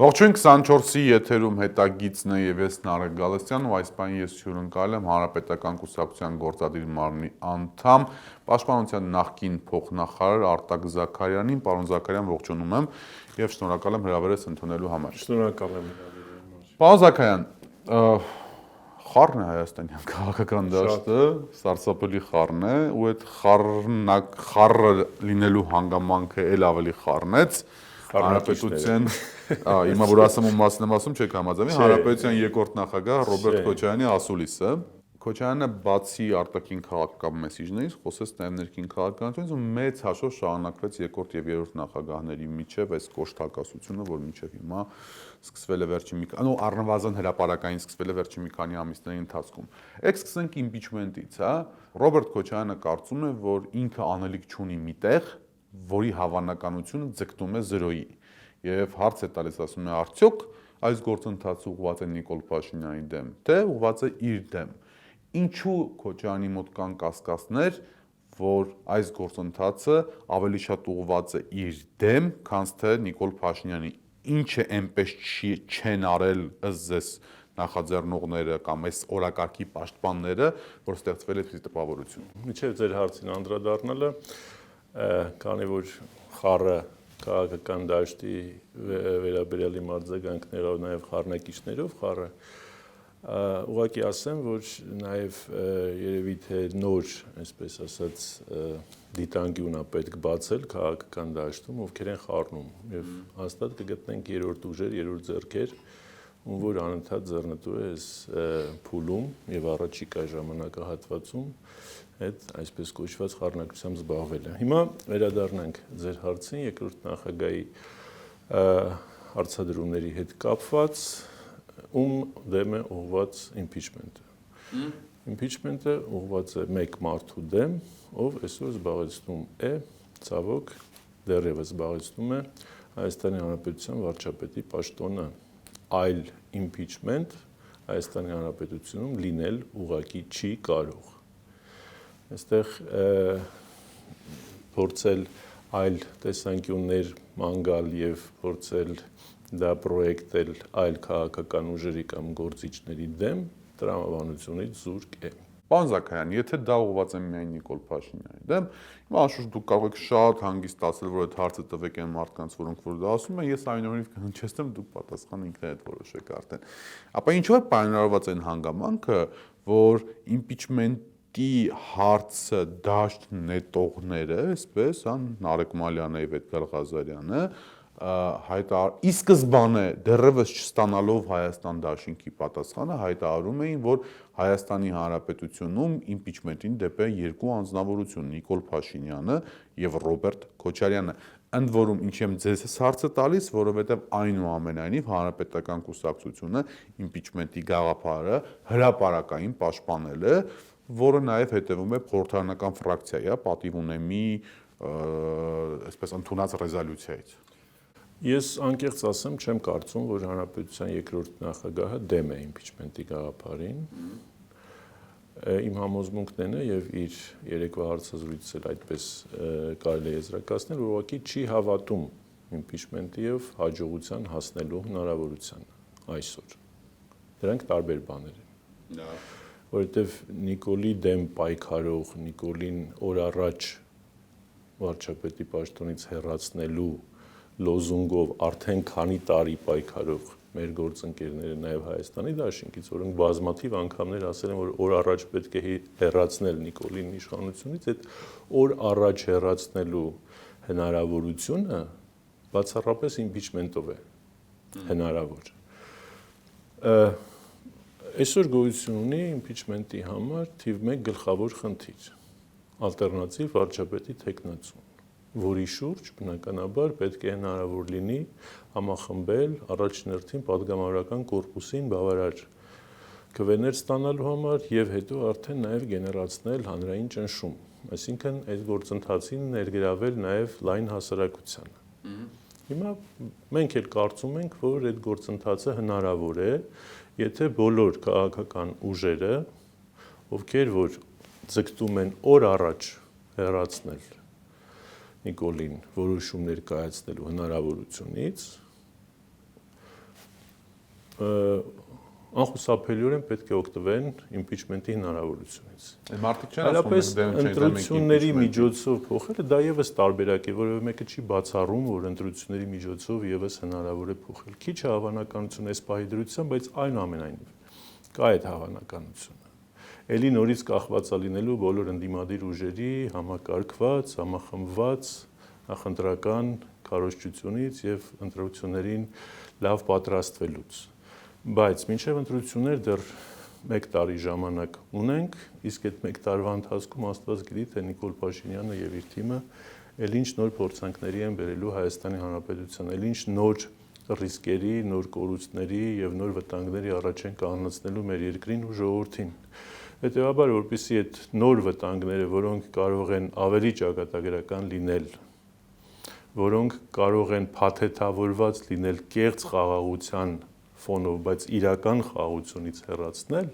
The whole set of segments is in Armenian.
Ողջույն 24-ի եթերում հետագիծն է եւ ես Նարեկ Գալստյանն ու այս բան ես հյուրընկալ եմ Հանրապետական կուսակցության գործադիր մարմնի անդամ Պաշտպանության նախկին փոխնախարար Արտակ Զաքարյանին, պարոն Զաքարյան, ողջունում եմ եւ շնորհակալ եմ հրավերս ընդունելու համար։ Շնորհակալ եմ հրավերի համար։ Պարոն Զաքարյան, խառն է հայաստանյան քաղաքական դաշտը, սարսափելի խառն է ու այդ խառը լինելու հանգամանքը էլ ավելի խառնեց Հանրապետության, հիմա որ ասեմ ու մասին եմ ասում չեք համաձայնվի, Հանրապետության երկրորդ նախագահ Ռոբերտ Քոչարյանի ասուլիսը։ Քոչարյանը բացի արտաքին քաղաքական մեսիջներից խոսեց նաև ներքին քաղաքականությունից ու մեծ հաշվով շարունակվեց երկրորդ եւ երրորդ նախագահների միջև այս կոշտ-հակասությունը, որ մինչև հիմա սկսվել է վերջին առնվազն հրապարակային սկսվել է վերջին մի քանի ամիսների ընթացքում։ Եք սկսենք իմպիչմենտից, հա։ Ռոբերտ Քոչարյանը կարծում է, որ ինքը անելիք չունի միտեղ, որի հավանականությունը ձգտում է 0-ի։ Եվ հարց է տալիս, ասում է, արդյոք այս գործընթացը ուղղված է Նիկոլ Փաշինյանի դեմ, թե ուղղված է իր դեմ։ Ինչու Քոչարյանի մոտ կան կասկածներ, որ այս գործընթացը ավելի շատ ուղղված է իր դեմ, քան թե Նիկոլ Փաշինյանի։ Ինչը այնպես չեն արել ըստ ձեզ նախաձեռնողները կամ այս օրակարգի պաշտպանները, որ ստեղծվել է այս տպավորություն։ Միջև ձեր հարցին անդրադառնալը, քանի որ խառը քաղաքական դաշտի վերաբերյալ իմ արձագանքներով, նաև խառնակիչներով խառը, ուղղակի ասեմ, որ նաև երևի թե նոր, այսպես ասած, դիտանկյուն է պետք բացել քաղաքական դաշտում, ովքեր են խառնում, եւ հաստատ կգտնենք երրորդ ուժեր, երրորդ ձեռքեր, ում որ անընդհատ ձեռնտու է այս փուլում եւ առաջիկա ժամանակահատվածում այդ այսպես կոչված խառնակությամբ զբաղվելը։ Հիմա վերադառնանք ձեր հարցին, երկրորդ նախագահի հարցադրումների հետ կապված, ում դեմ է ուղղված իմպիչմենտը։ Իմպիչմենտը ուղղված է մեկ մարդու դեմ, ով այսօր զբաղեցնում է, ցավոք, դեռևս զբաղեցնում է Հայաստանի Հանրապետության վարչապետի պաշտոնը։ Այլ իմպիչմենտ Հայաստանի Հանրապետությունում լինել ուղղակի չի կարող։ Այստեղ փորձել այլ տեսանկյուններ ման գալ եւ փորձել դա պրոյեկտել այլ քաղաքական ուժերի կամ գործիչների դեմ տրամաբանությունից զուրկ է։ Պարոն Զաքարյան, եթե դա ուղղված է միայն Նիկոլ Փաշինյանի դեմ, հիմա անշուշտ դուք կարող եք շատ հանգիստ ասել, որ այդ հարցը տվեք այն մարդկանց, որոնք որ դա ասում են, ես այնուամենայնիվ կհնչեցնեմ, դուք պատասխանը ինքներդ որոշեք արդեն։ Ապա ինչու է պայմանավորված այն հանգամանքը, որ իմպիչմենտի հարցը դաշտ նետողները, այսպես, Նարեկ Մալյանը եւ Էդգար Ղազարյանը ի սկզբանե դեռևս չստանալով Հայաստան դաշինքի պատասխանը հայտարարում էին, որ Հայաստանի Հանրապետությունում իմպիչմենտին դեպ է երկու անձնավորություն՝ Նիկոլ Փաշինյանը եւ Ռոբերտ Քոչարյանը։ Ընդ որում, ինչի եմ ձեզ հարցը տալիս, որովհետեւ այնուամենայնիվ Հանրապետական կուսակցությունը իմպիչմենտի գաղափարը հրապարակային պաշտպանել է, որը նաեւ հետեւում է խորհրդարանական ֆրակցիայի, պատիվ ունեմի այսպես ընդունած ռեզոլյուցիայից։ Ես անկեղծ ասեմ, չեմ կարծում, որ Հանրապետության երկրորդ նախագահը դեմ է իմպիչմենտի գաղափարին։ Իմ համոզմունքն է եւ իր երեկվա հարցազրույցից էլ այդպես կարելի է եզրակացնել, որ ուղղակի չի հավատում իմպիչմենտի եւ հաջողության հասնելու հնարավորությանը այսօր։ Դրանք տարբեր բաներ են։ Որովհետեւ Նիկոլի դեմ պայքարող, Նիկոլին օր առաջ վարչապետի պաշտոնից հեռացնելու լոզունգով արդեն քանի տարի պայքարող մեր գործընկերները նաև Հայաստանի դաշինքից, որոնք բազմաթիվ անգամներ ասել են, որ օր առաջ պետք է հեռացնել Նիկոլին իշխանությունից, այդ օր առաջ հեռացնելու հնարավորությունը բացառապես իմպիչմենտով է հնարավոր։ Այսօր գոյություն ունի իմպիչմենտի համար թիվ 1 գլխավոր խնդիր՝ ալտերնատիվ վարչապետի թեկնածու, որի շուրջ բնականաբար պետք է հնարավոր լինի համախմբել առաջին հերթին պատգամավորական կորպուսին բավարար քվեներ ստանալու համար եւ հետո արդեն նաեւ գեներացնել հանրային ճնշում, այսինքն այդ գործընթացին ներգրավել նաեւ լայն հասարակությանը։ Հիմա մենք էլ կարծում ենք, որ այդ գործընթացը հնարավոր է, եթե բոլոր քաղաքական ուժերը, ովքեր որ ձգտում են օր առաջ հեռացնել Նիկոլին որոշումներ կայացնելու հնարավորությունից, անխուսափելիորեն պետք է օգտվեն իմպիչմենտի հնարավորությունից։ Մարդիկ չեն Այլապես ընտրությունների միջոցով փոխելը դա եւս տարբերակ է, որովհետեւ մեկը չի բացառում, որ ընտրությունների միջոցով եւս հնարավոր է փոխել։ Քիչ է հավանականություն այս պահի դրությամբ, բայց այնուամենայնիվ կա այդ հավանականությունը։ Էլի նորից կախված է լինելու բոլոր ընդդիմադիր ուժերի համակարգված, համախմբված նախընտրական քարոզչությունից եւ ընտրություններին լավ պատրաստվելուց։ Բայց մինչև ընտրություններ դեռ 1 տարի ժամանակ ունենք, իսկ այդ 1 տարվա ընթացքում Աստված գիտի, թե Նիկոլ Փաշինյանը եւ իր թիմը էլ ինչ նոր փորձանքների են բերելու Հայաստանի Հանրապետության, էլ ինչ նոր ռիսկերի, նոր կորուստների եւ նոր վտանգների առաջ են կանգնեցնելու մեր երկրին ու ժողովրդին։ Հետևաբար, որպեսզի այդ նոր վտանգները, որոնք կարող են ավելի ճակատագրական լինել, որոնք կարող են փաթեթավորված լինել կեղծ խաղաղության ֆոնով, բայց իրական խաղաղությունից հեռացնել,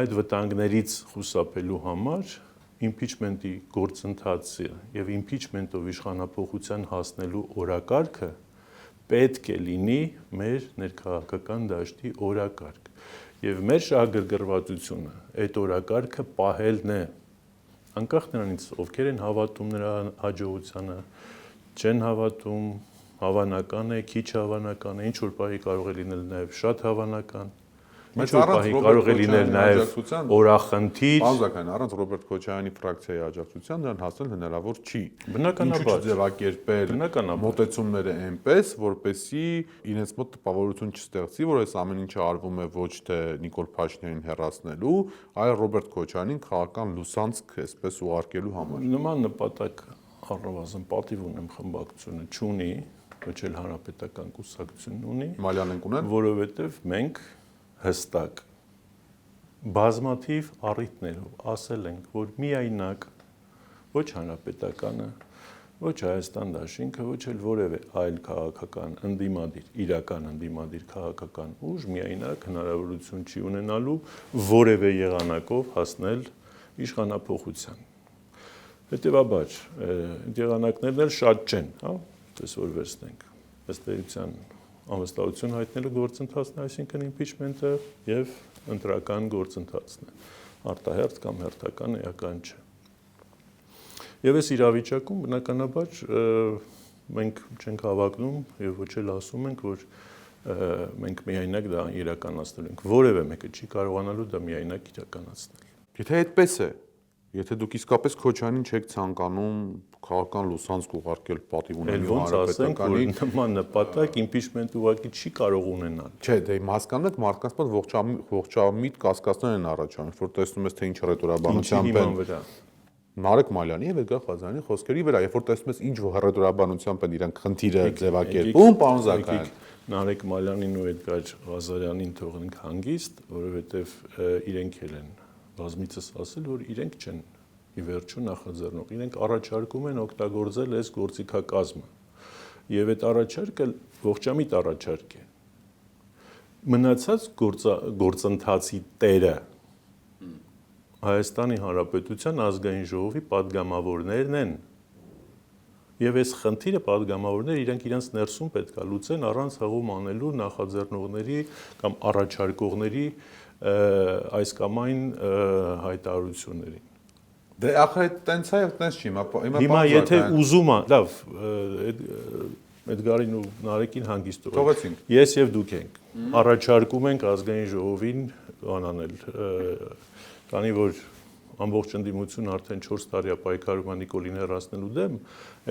այդ վտանգներից խուսափելու համար իմպիչմենտի գործընթացը եւ իմպիչմենտով իշխանափոխության հասնելու օրակարգը պետք է լինի մեր ներքաղաքական դաշտի օրակարգ։ Եվ մեր շահագրգռվածությունը այդ օրակարգը պահելն է, անկախ նրանից ովքեր են հավատում նրա հաջողությանը, չեն հավատում, հավանական է, քիչ հավանական է, ինչ որ պահի կարող է լինել նաև շատ հավանական, ինչ որ պահի կարող է լինել նաև օրախնդիր։ Բանզակային առանց Ռոբերտ Քոչարյանի ֆրակցիայի աջակցության նրան հասնել հնարավոր չի։ Բնականաբար ձևակերպել մոտեցումները այնպես, որպեսզի իրենց մոտ տպավորություն չստեղծի, որ այս ամեն ինչը արվում է ոչ թե Նիկոլ Փաշինյանին հեռացնելու, այլ Ռոբերտ Քոչարյանին քաղաքական լուսանցք այսպես ուղարկելու համար։ Նման նպատակ առնվազն պատիվ ունեմ խմբակցությունը չունի, ոչ էլ հանրապետական կուսակցությունն ունի, Մալյանենք ունեն, որովհետև մենք հստակ բազմաթիվ առիթներով ասել ենք, որ միայնակ ոչ հանրապետականը, ոչ Հայաստան դաշինքը, ոչ էլ որևէ այլ քաղաքական ընդդիմադիր, իրական ընդդիմադիր քաղաքական ուժ միայնակ հնարավորություն չի ունենալու որևէ եղանակով հասնել իշխանափոխության։ Հետևաբար, եղանակներն էլ շատ չեն, հա, դες որ վերցնենք, ըստ էության անվստահություն հայտնելու գործընթացն է, այսինքն իմպիչմենտը եւ ընտրական գործընթացն է, արտահերթ կամ հերթական էական չէ։ Եվ այս իրավիճակում բնականաբար մենք չենք հավակնում եւ ոչ էլ ասում ենք, որ մենք միայնակ դա իրականացնելու ենք։ Որևէ մեկը չի կարողանալու դա միայնակ իրականացնել։ Եթե այդպես է, եթե դուք իսկապես Քոչարյանին չեք ցանկանում քաղաքական լուսանցք ուղարկել պատիվ ունենալու հանրապետականի, նման նպատակ իմպիչմենտ ուղղակի չի կարող ունենալ։ Չէ, դե հասկանում եք, մարդկանց մոտ ողջամիտ կասկածներ են առաջանում, որ տեսնում ես թե ինչ հռետորաբանությամբ են Նարեկ Մալյանի եւ Էդգար Ղազարյանի խոսքերի վրա, երբ որ տեսնում ես ինչ հռետորաբանությամբ են իրանք խնդիրը ձևակերպում, պարոն Զաքարյան։ Նարեկ Մալյանին ու Էդգար Ղազարյանին թողնենք հանգիստ, որովհետեւ իրենք էլ են բազմիցս ասել, որ իրենք չեն ի վերջո նախաձեռնող, իրենք առաջարկում են օգտագործել այս գործիքակազմը։ Եվ այդ առաջարկը ողջամիտ առաջարկ է։ Մնացած գործընթացի տերը Հայաստանի Հանրապետության ազգային ժողովի падգամավորներն են։ Եվ այս խնդիրը падգամավորները իրենք իրենց ներսում պետք է լուծեն առանց հղում անելու նախաձեռնողների կամ առաջարկողների այս կամ այն հայտարարություններին։ Դե ախր տենց է, տենց չի, հիմա եթե ուզում է, լավ, Էդգարին ու Նարեկին հանգիստ թողեցինք։ Ես եւ դուք ենք առաջարկում ենք ազգային ժողովին անանել, քանի որ ամբողջ ընդդիմությունը արդեն 4 տարի է պայքարում Նիկոլին հեռացնելու դեմ,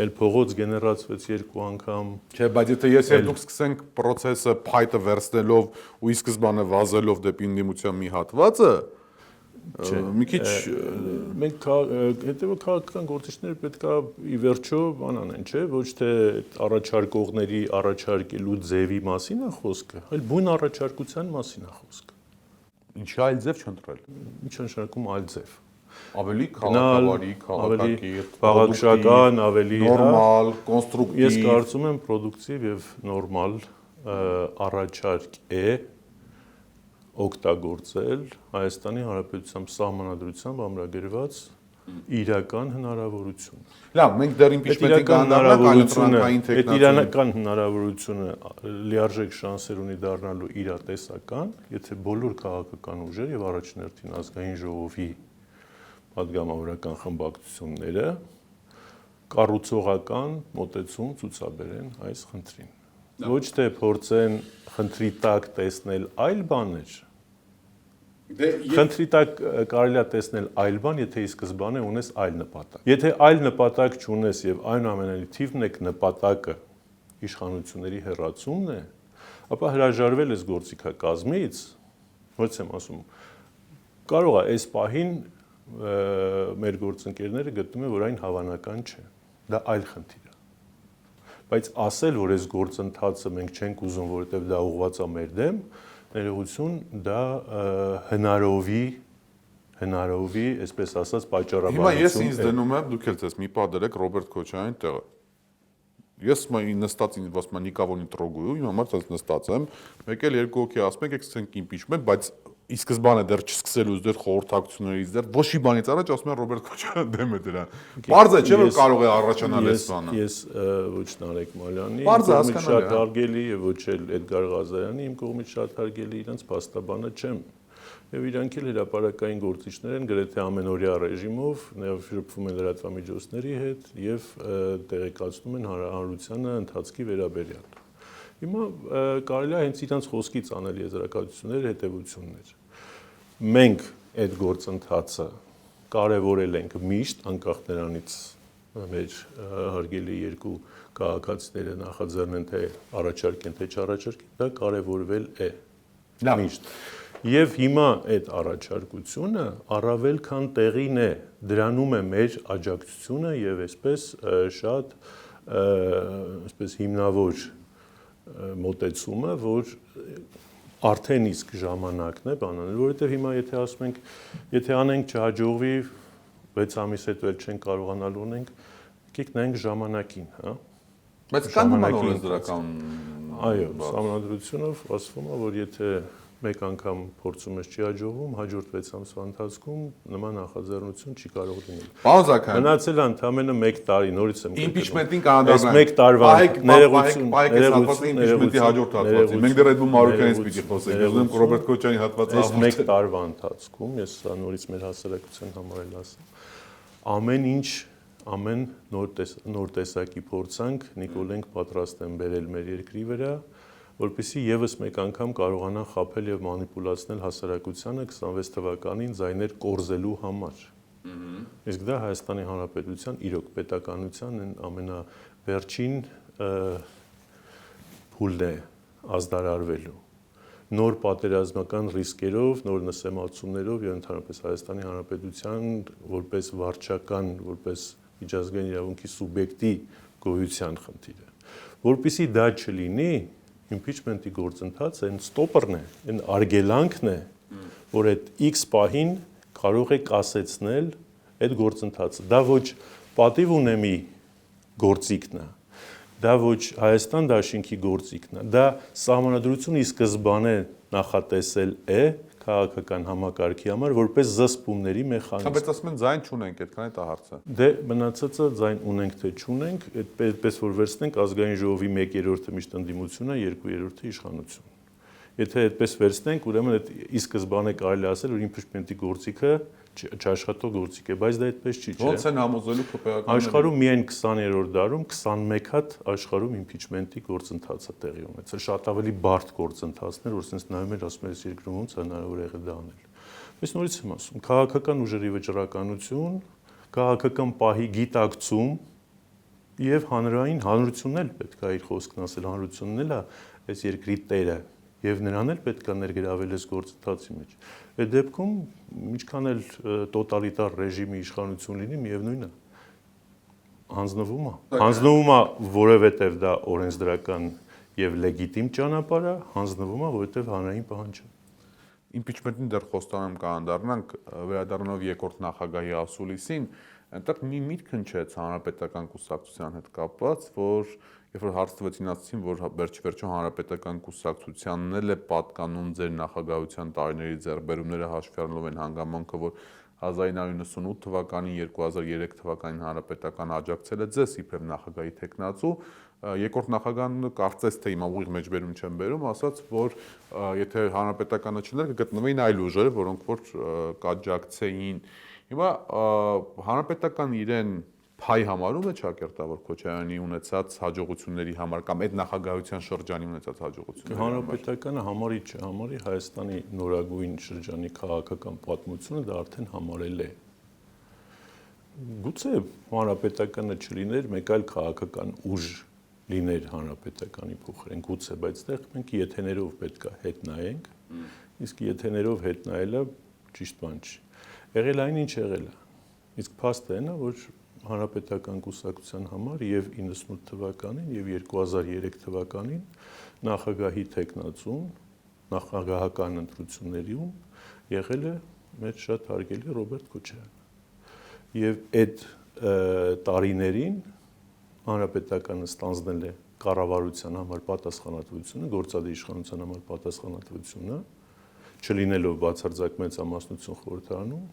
էլ փողոց գեներացվեց 2 անգամ։ Չէ, բայց եթե ես եւ դուք սկսենք process-ը փայտը վերցնելով ու ի սկզբանե վազելով դեպի ընդդիմության մի հատվածը, մի քիչ մենք հետեւը քաղաքական գործիչները պետքա ի վերջո անեն, չէ, ոչ թե առաջարկողների առաջարկելու ձևի մասին է խոսքը, այլ բուն առաջարկության մասին է խոսքը։ Ինչի այլ ձև չընտրել։ Ինչ նշանակում այլ ձև։ Ավելի քաղաքավարի, քաղաքակիրթ, բաղադրական, ավելի նորմալ, կոնստրուկտիվ։ Ես կարծում եմ պրոդուկտիվ եւ նորմալ առաջարկ է օգտագործել Հայաստանի Հանրապետության սահմանադրությամբ ամրագրված իրական հնարավորություն։ Լավ, մենք դեռ impeachment-ին կանդառնանք այլընտրանքային այդ իրական հնարավորությունը լիարժեք շանսեր ունի դառնալու իրատեսական, եթե բոլոր քաղաքական ուժեր եւ առաջին հերթին ազգային ժողովի պատգամավորական խմբակցությունները կառուցողական մոտեցում ցուցաբերեն այս խնդրին։ Ոչ թե փորձեն խնդրի տակ տեսնել այլ բաներ։ Խնդրի տակ կարելի է տեսնել այլ բան, եթե ի սկզբանե ունես այլ նպատակ։ Եթե այլ նպատակ չունես եւ այնուամենայնիվ մեկ նպատակը իշխանությունների հեռացումն է, ապա հրաժարվել ես գործիքակազմից, ո՞նց եմ ասում, կարող է այս պահին մեր գործընկերները գտնում են, որ այն հավանական չէ։ Դա այլ խնդիր է։ Բայց ասել, որ այս գործընթացը մենք չենք ուզում, որովհետեւ դա ուղղված է մեր դեմ, ներողություն, դա հնարովի, այսպես ասած, պատճառաբանություն։ Հիմա ես ինձ դնում եմ, դուք էլ ցես մի պա դրեք Ռոբերտ Քոչարյանի տեղը։ Ես նստած ինձ նիկավորնի տրոգույու, իմ համար ցած նստած եմ, մեկ էլ երկու հոգի ասում եք, սկսենք impeachment, բայց ի սկզբանե դեռ չսկսելուց դեռ խորհրդակցություններից դեռ ոչ մի բանից առաջ ասում են Ռոբերտ Քոչարյանը դեմ է դրան։ Պարզ է, չէ՞ որ կարող է առաջանալ այս բանը։ Ես ոչ Նարեկ Մալյանի, կողմից շատ հարգելի եւ ոչ էլ Էդգար Ղազարյանի, իմ կողմից շատ հարգելի իրենց փաստաբանը չեմ։ Եվ իրանք էլ հրապարակային գործիչներ են գրեթե ամենօրյա ռեժիմով, շփվում են լրատվամիջոցների հետ եւ տեղեկացնում են հանրությանը ընթացքի վերաբերյալ։ Հիմա կարելի է հենց իրանց խոսքից անել եզրակացություններ, հետևություններ։ Մենք այդ գործընթացը կարևորել ենք միշտ, անկախ նրանից մեր հարգելի երկու քաղաքացիները նախաձեռնեն թե առաջարկեն թե չառաջարկեն, դա կարևորվել է միշտ։ Եվ հիմա այդ առաջարկությունը առավել քան տեղին է, դրանում է մեր աջակցությունը եւ այսպես շատ այսպես հիմնավոր մոտեցումը, որ արդեն իսկ ժամանակն է բանանել, որովհետեւ հիմա եթե ասում ենք, եթե անենք չհաջողվի 6 ամիս հետո էլ չենք կարողանալու ունենք, եկեք նայենք ժամանակին, հա։ Բայց կան նման օրենսդրական այո, համանդրությունով ասվում է, որ եթե մեկ անգամ փորձում ես չի հաջողվում, հաջորդ 6 ամսվա ընթացքում նման նախաձեռնություն չի կարող լինել։ Պարոն Զաքարյան, մնացել է ընդամենը 1 տարի, նորից եմ impeachment-ին կանդառնանք։ Այս 1 տարվա ներողություն, impeachment-ի հաջորդ հատվածի։ Մենք դեռ այդ Մարուկյանից պիտի խոսենք։ Ուզում եմ Ռոբերտ Քոչարյանի հատվածը այս 1 տարվա ընթացքում, ես սա նորից մեր հասարակության համար էլ ասեմ, ամեն ինչ, ամեն նոր տեսակի փորձանք Նիկոլենք պատրաստ են բերել մեր երկրի վրա, որպեսզի եւս մեկ անգամ կարողանան խաբել եւ մանիպուլացնել հասարակությանը 26 թվականին ձայներ կորզելու համար։ Իսկ դա Հայաստանի Հանրապետության իրոք պետականության ամենավերջին փուլն է ազդարարվելու։ Նոր պատերազմական ռիսկերով, նոր նսեմացումներով եւ ընդհանրապես Հայաստանի Հանրապետության որպես վարչական, որպես միջազգային իրավունքի սուբյեկտի գոյության խնդիրը։ Որպեսզի դա չլինի, impeachment-ի գործընթացը այն ստոպերն է, այն արգելանքն է, որ այդ X պահին կարող է կասեցնել այդ գործընթացը։ Դա ոչ պատիվ ունեմի գործիքն է, դա ոչ Հայաստան դաշինքի գործիքն է, դա սահմանադրությունը ի սկզբանե նախատեսել է քաղաքական համակարգի համար որպես զսպումների մեխանիզմ։ Բայց ասում են ձայն չունենք, այդքան է դա հարցը։ Դե մնացածը ձայն ունենք թե չունենք, այդպես որ վերցնենք ազգային ժողովի 1/3-ը միշտ ընդդիմություն է, 2/3-ը իշխանություն։ Եթե այդպես վերցնենք, ուրեմն այդ ի սկզբանե կարելի ասել, որ impeachment-ի գործիքը չաշխատող գործիք է, բայց դա այդպես չի, չէ՞։ Ոնց են համոզելու ԿՊԱ-ականները։ Աշխարհում միայն 20-րդ դարում 21 հատ աշխարհում impeachment-ի գործընթաց է տեղի ունեցել։ Շատ ավելի բարդ գործընթացներ, որ sense նայում են, ասում են, այս երկրում ոնց է հնարավոր եղել դա անել։ Բայց նորից եմ ասում, քաղաքական ուժերի վճռականություն, քաղաքական պահի գիտակցում եւ հանրությունն էլ պետք է իր խոսքն ասել, հանրությունն էլ է այս երկրի տերը եւ նրան էլ պետք է ներգրավել այս գործընթացի մեջ։ Այդ դեպքում ինչքան էլ տոտալիտար ռեժիմի իշխանություն լինի, միևնույնն է հանձնվում է, որովհետեւ դա օրենսդրական եւ լեգիտիմ ճանապարհ է, հանձնվում է, որովհետեւ հանրային պահանջ է։ Impeachment-ին դեռ խոստանում կանդառնանք, վերադառնալով երկրորդ նախագահի ասուլիսին, այնտեղ մի միտք հնչեց հանրապետական կուսակցության հետ կապված, որ երբ որ հարց տվեցին, ասացին, որ վերջ-վերջո հանրապետական կուսակցությանն էլ է պատկանում ձեր նախագահության տարիների ձեռքբերումները հաշվի առնելով այն հանգամանքը, որ 1998 թվականին, 2003 թվականին հանրապետական աջակցել է ձեզ իբրև նախագահի տեխնացու, երկրորդ նախագահան կարծես թե հիմա ուղիղ մեջբերում չեմ բերում, ասաց, որ եթե հանրապետականը չներ, կգտնվեին այլ ուժեր, որոնք որ կաջակցեին։ Հիմա հանրապետական իրեն փայ համարում է Շակերտավոր Քոչարյանի ունեցած հաջողությունների համար կամ այդ նախագահության շրջանի ունեցած հաջողությունների համար։ Հանրապետականը համարի չէ, համարի Հայաստանի նորագույն շրջանի քաղաքական պատմությունը դա արդեն համարել է։ Գուցե հանրապետականը չլիներ, մեկ այլ քաղաքական ուժ լիներ հանրապետականի փոխարեն, գուցե, բայց այդտեղ մենք եթեներով պետք է հետ նայենք, իսկ եթեներով հետ նայելը ճիշտ բան չի։ Եղել այն ինչ եղել է։ Իսկ փաստը այն է, որ հանրապետական կուսակցության համար եւ 98 թվականին եւ 2003 թվականին նախագահի տեխնացուն նախագահական ընտրություններում եղել է մեր շատ հարգելի Ռոբերտ Քոչարյանը։ Եվ այդ տարիներին հանրապետականը ստանձնել է կառավարության համար պատասխանատվությունը, գործադիր իշխանության համար պատասխանատվությունը, չլինելով բացարձակ մեծամասնություն խորհրդարանում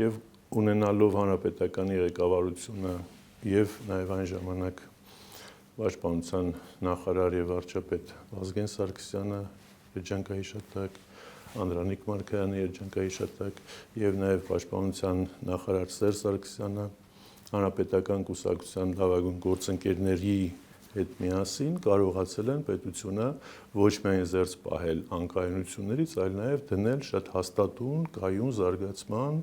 եւ ունենալով հանրապետականի ղեկավարությունը եւ նաեւ այն ժամանակ պաշտպանության նախարար եւ վարչապետ Վազգեն Սարգսյանը, երջանկահիշատակ, Անդրանիկ Մարկարյանը, երջանկահիշատակ եւ նաեւ պաշտպանության նախարար Սերժ Սարգսյանը հանրապետական կուսակցության լավագույն գործընկերների հետ միասին կարողացել են պետությունը ոչ միայն զերծ պահել անկայունություններից, այլ նաեւ դնել շատ հաստատուն, կայուն զարգացման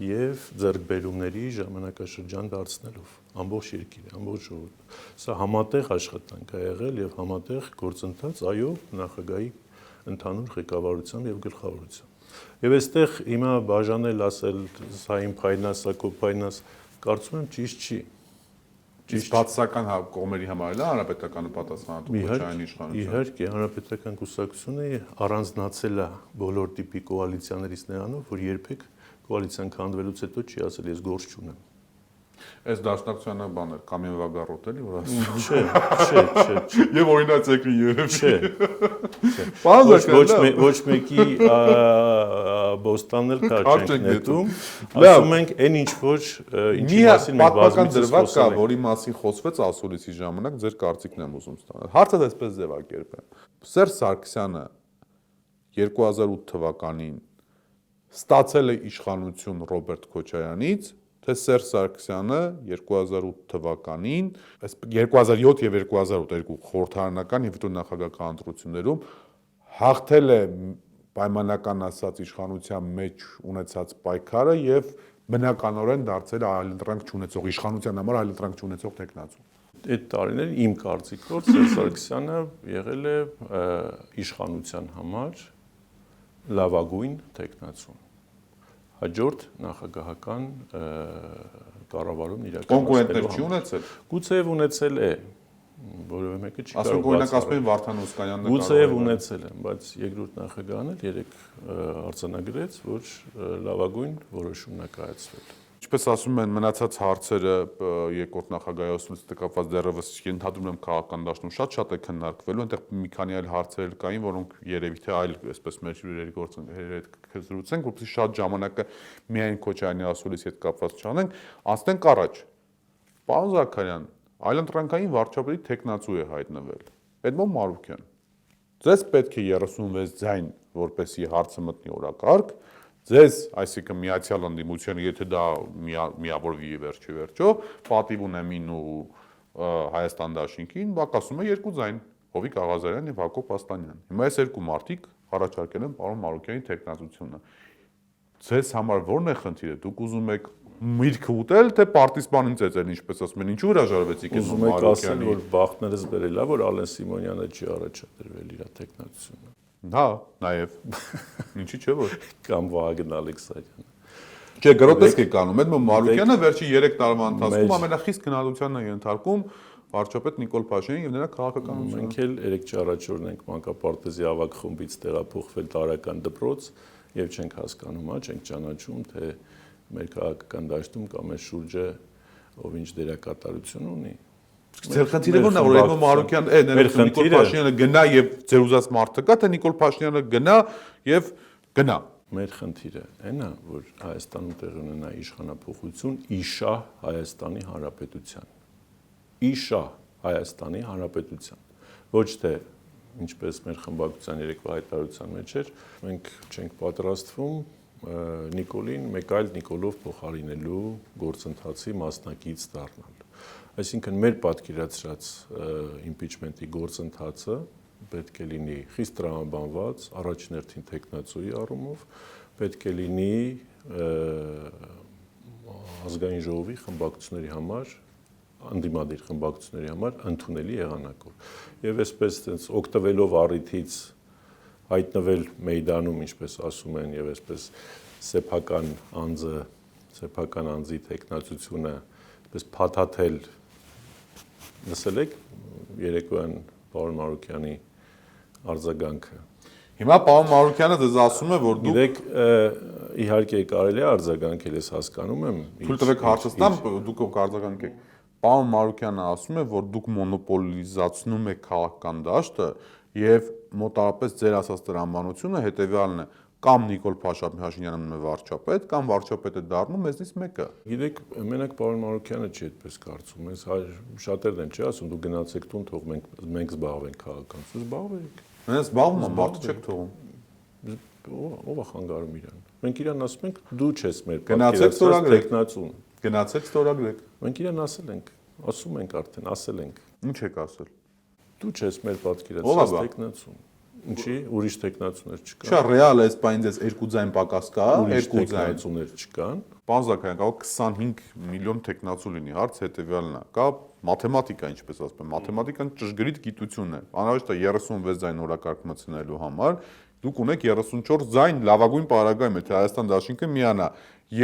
եւ ձեռքբերումների ժամանակաշրջան դարձնելով ամբողջ երկիրը, ամբողջ ժողովուրդը։ Սա համատեղ աշխատանք է եղել եւ համատեղ գործընթաց, այո, նախագահի ընդհանուր ղեկավարությամբ եւ գլխավորությամբ։ Եվ այստեղ հիմա բաժանել ասել սա իմ փայնա, սա քո փայնաս, կարծում եմ ճիշտ չի։ Իսկ բացասական կողմերի համար է հանրապետականը պատասխանատու Քոչարյանի իշխանությունը։ Իհարկե, հանրապետական կուսակցությունը առանձնացել է բոլոր տիպի կոալիցիաներից նրանով, որ երբեք կոալիցիան քանդվելուց հետո չի ասել ես գործ չունեմ։ Այս դաշնակցությանը բաներ կամեն վագարոտ էլի որ ասում։ Չէ։ Եվ օրինացեքրի երևի։ Չէ։ Ոչ մեկի բոստանն էլ կարճ նետում։ Ասում ենք այն ինչ որ ինչի մասին մենք բազմիցս խոսում ենք, որի մասին խոսվեց ասուլիսի ժամանակ, ձեր կարծիքն եմ ուզում ստանալ։ Հարցը դեսպես ձևակերպեմ։ Սերժ Սարգսյանը 2008 թվականին ստացել է իշխանություն Ռոբերտ Քոչարյանից, թե Սերժ Սարգսյանը 2008 թվականին, 2007 եւ 2008 երկու խորհրդարանական եւ հետո նախագահական ընտրություններում հաղթել է պայմանական ասած իշխանության մեջ ունեցած պայքարը եւ բնականորեն դարձել այլընտրանք չունեցող իշխանության համար այլընտրանք չունեցող տեխնացու։ Այդ տարիներին իմ կարծիքով Սերժ Սարգսյանը եղել է իշխանության համար լավագույն տեխնացուն։ Հաջորդ նախագահական կառավարումն իրականացնելու կոնկուրենտներ չի ունեցել։ Գուցեև ունեցել է, որևէ մեկը չի կարող բացառել։ Ասում օրինակ Վարդան Օսկանյանն գուցեև ունեցել է, բայց երկրորդ նախագահն էլ երեք արձանագրեց, որ լավագույն որոշումն է կայացվել։ Ինչպես ասում են, մնացած հարցերը երկրորդ նախագահի ասուլիսի կապված դեռևս ենթադրում եմ քաղաքական դաշտում շատ է քննարկվելու, այնտեղ մի քանի այլ հարցեր կային, որոնք երևի թե այլ, այսպես մեր հյուրերի գործընկերների հետ զրուցենք, որպեսզի շատ ժամանակը միայն Քոչարյանի ասուլիսի հետ կապված չանենք, անցնենք առաջ։ Պարոն Զաքարյան, այլընտրանքային վարչապետի տեխնացու է հայտնվել Էդմոն Մարուկյան։ Ձեզ պետք է 36 ձայն, որպեսզի հարցը մտնի օրակարգ։ Ձեզ, այսինքն Միացյալ Ընդդիմությանը, եթե դա միավորվի վերջո, պատիվ ունեմին ու Հայաստան Դաշինքին, բակասում է 2 ձայն, Հովիկ Աղազարյան եւ Հակոբ Աստանյան։ Հիմա այս երկու մարդիկ առաջարկել են պարոն Մարուկյանի տեխնացությունը։ Ձեզ համար ո՞րն է խնդիրը։ Դուք ուզում եք միրգ ուտել, թե պարտիզպանին ծեծել, ինչպես ասում են, ինչու հրաժարվեցիք այս Ուզում եք ասել, որ բախտներս բերել է, որ Ալեն Սիմոնյանը չի առաջադրվել իր տեխնացությունը։ Հա, նաև։ Ինչի՞ չէ որ կամ Վահագն Ալեքսանյանը։ Չէ, գրոտեսկ է կանում։ Էդմոն Մարուկյանը վերջի 3 տարվա ընթացքում ամենախիստ գնահատությանն է ենթարկում վարչապետ Նիկոլ Փաշինյանին եւ նրա քաղաքականությունը։ Մենք էլ 3-4 ենք մանկապարտեզի ավագ խմբից տեղափոխվել տարական դպրոց եւ չենք հասկանում, չենք ճանաչում, թե մեր քաղաքական դաշտում կամ մեր շուրջը ով ինչ դերակատարություն ունի։ Ձեր խնդիրը ո՞րն է, որ Էդմոն Մարուկյան, Նիկոլ Փաշինյանը գնա եւ ձեր ուզած մարդը կա, թե Նիկոլ Փաշինյանը գնա եւ գնա։ մեր խնդիրը այն է, որ Հայաստանում տեղի ունենա իշխանափոխություն իշահ Հայաստանի Հանրապետության։ Իշահ Հայաստանի Հանրապետության։ Ոչ թե ինչպես մեր խմբակցության երեկվա հայտարարության մեջ էր, մենք չենք պատրաստվում Նիկոլին մեկ այլ Նիկոլով փոխարինելու գործընթացի մասնակից դառնալ։ Այսինքն մեր պատկերացրած իմպիչմենտի գործընթացը պետք է լինի խիստ տրամաբանված, առաջին հերթին տեխնացուի առումով, պետք է լինի ազգային ժողովի խմբակցությունների համար, անդիմադիր խմբակցությունների համար ընդունելի եղանակով։ Եվ այսպես օգտվելով առիթից հայտնվել մեյդանում, ինչպես ասում են, եւ այսպես սեփական անձի տեխնացությունը, այսպես փաթաթել, լսել եք երեկոյան պարոն Մարուկյանի արձագանքը։ Հիմա պարոն Մարուկյանը դες ասում է, որ դուք Գիտեք, իհարկե կարելի է արձագանքել, ես հասկանում եմ։ Թույլ տվեք հարցը տամ, դուք արձագանքեք։ Պարոն Մարուկյանը ասում է, որ դուք մոնոպոլիզացնում եք քաղաքական դաշտը եւ մոտավորապես ձեր ասած տրամաբանությունը հետեւյալն է. կամ Նիկոլ Փաշինյանը մնում է վարչապետ, կամ վարչապետը դառնում մեզնից մեկը։ Գիտեք, մենակ պարոն Մարուկյանը չի այդպես կարծում։ Ես շատերն են չի ասում, դու գնացեք տուն, թող մենք զբաղվենք քաղաքականությամբ։ Զբաղվեք։ Մենք զբաղվում ենք, մարդը չեք թողում։ Ո՞վ է խանգարում իրան։ Մենք իրան ասում ենք, դու չես մեր պատկերացրած տեխնացուն։ Գնացեք ստորագրեք։ Մենք իրան ասել ենք, ասում ենք արդեն, ասել ենք։ Ինչ եք ասել։ Դու չես մեր պատկերացրած տեխնացուն։ Ինչի ուրիշ տեխնացուներ չկան։ Չէ, ռեալ է, սպայն դες երկու ձայն պակաս կա, երկու տեխնացուներ չկան։ Պարոն Զաքարյան, կարող 25 միլիոն տեխնացու լինի, հարց հետեւյալն է։ Կա մաթեմատիկա, ինչպես ասում են, մաթեմատիկան ճշգրիտ գիտություն է։ Անհրաժեշտ է 36 ձայն օրակարգ մտցնելու համար, դուք ունեք 34 ձայն լավագույն պարագայում, եթե Հայաստան դաշինքը միանա,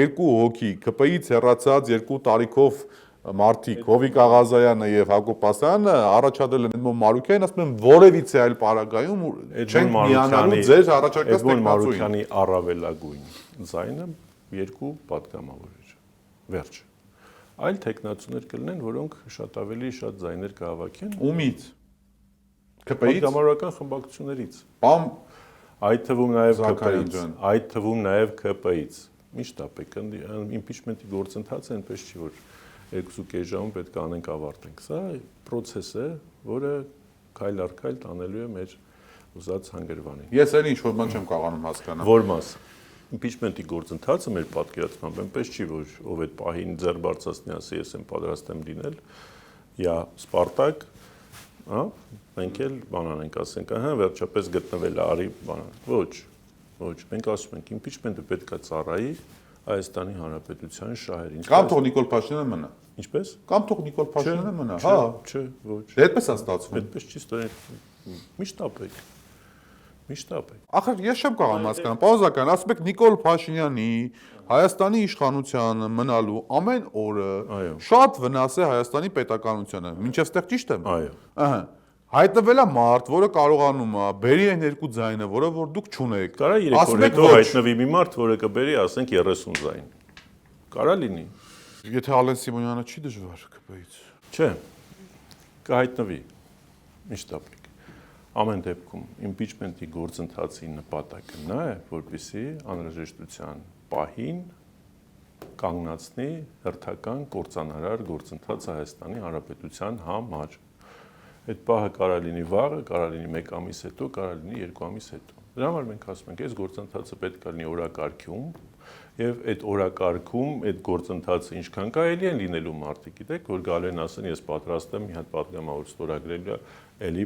երկու հոգի, ԿՊ-ից հեռացած երկու տարիքով մարդիկ, Հովիկ Աղազարյանը եւ Հակոբ Ասյանը առաջադրել են Էդմոն Մարուկյանին, ասում են որևիցե այլ պարագայում չենք միանալու ձեր առաջարկած տեխնացուին։ Մարուկյանի առավելագույն ձայնը երկու պատգամավոր էր։ Վերջ։ Այլ տեխնացուներ կլինեն, որոնք շատ ավելի շատ ձայներ կհավաքեն։ Ումից։ ԿՊ-ից։ Պատգամավորական խմբակցություններից։ Պամ այդ թվում նաև ԿՊ-ից։ Այդ թվում նաև ԿՊ-ից։ Միշտ ապեք, իմպիչմենտի գործընթացը այնպես չի, որ 2.5 ժամում պետք է անենք ավարտենք։ Սա process է, որը քայլ առ քայլ տանելու է մեր ուզած հանգրվանին։ Ես էլ ինչ-որ բան չեմ կարողանում հասկանալ։ Որ մաս։ Իմպիչմենտի գործընթացը մեր պատկերացմամբ այնպես չի, որ ով այդ պահին ձեռ բարձրացնի, ասի ես եմ պատրաստ եմ լինել, या Սպարտակ, հա, մենք էլ բանան ենք ասենք, ահա վերջապես գտնվել է արի բանան։ Ոչ, մենք ասում ենք իմպիչմենտը պետք է ծառայի Հայաստանի Հանրապետության շահերին։ Կամ թող Նիկոլ Փաշինյանը մնա։ Ինչպես։ Կամ թող Նիկոլ Փաշինյանը մնա, հա։ Չէ, ոչ։ Դե այդպես է ստացվում։ Այդպես չի ստացվում։ Միշտ ապեք։ Միշտ ապեք։ Ախր ես չեմ կարող հասկանալ։ Պարոն Զաքարյան, ասում եք Նիկոլ Փաշինյանի Հայաստանի իշխանության մնալու ամեն օրը շատ վնաս է Հայաստանի պետականությանը։ Մինչև ստեղ ճիշտ եմ։ Այո։ Ահա։ Հայտնվել է մարդ, որը կարողանում է բերի այն երկու ձայնը, որը որ դուք չունեք։ Կարա 3 օր հետո հայտնվի մի մարդ, որը կբերի, ասենք 30 ձայն։ Կարա լինի։ Եթե Ալեն Սիմոնյանը չի դժվար ԿՊ-ից։ Չէ։ Կհայտնվի։ Միշտ ապեք։ Ամեն դեպքում իմպիչմենտի գործընթացի նպատակը նա է, որպեսզի անհրաժեշտության պահին կանգնացնի հերթական կործանարար գործընթացը Հայաստանի Հանրապետության համար։ Այդ պահը կարա լինի վաղը, կարա լինի 1 ամիս հետո, կարա լինի 2 ամիս հետո։ Դրա համար մենք ասում ենք, այս գործընթացը պետք է լինի օրակարգում, եւ այդ օրակարգում այդ գործընթացը ինչքան կարելի է լինելու մարդիկ, գիտեք, որ գալու են ասեն, ես պատրաստ եմ մի հատ պատգամավոր ստորագրելու, էլի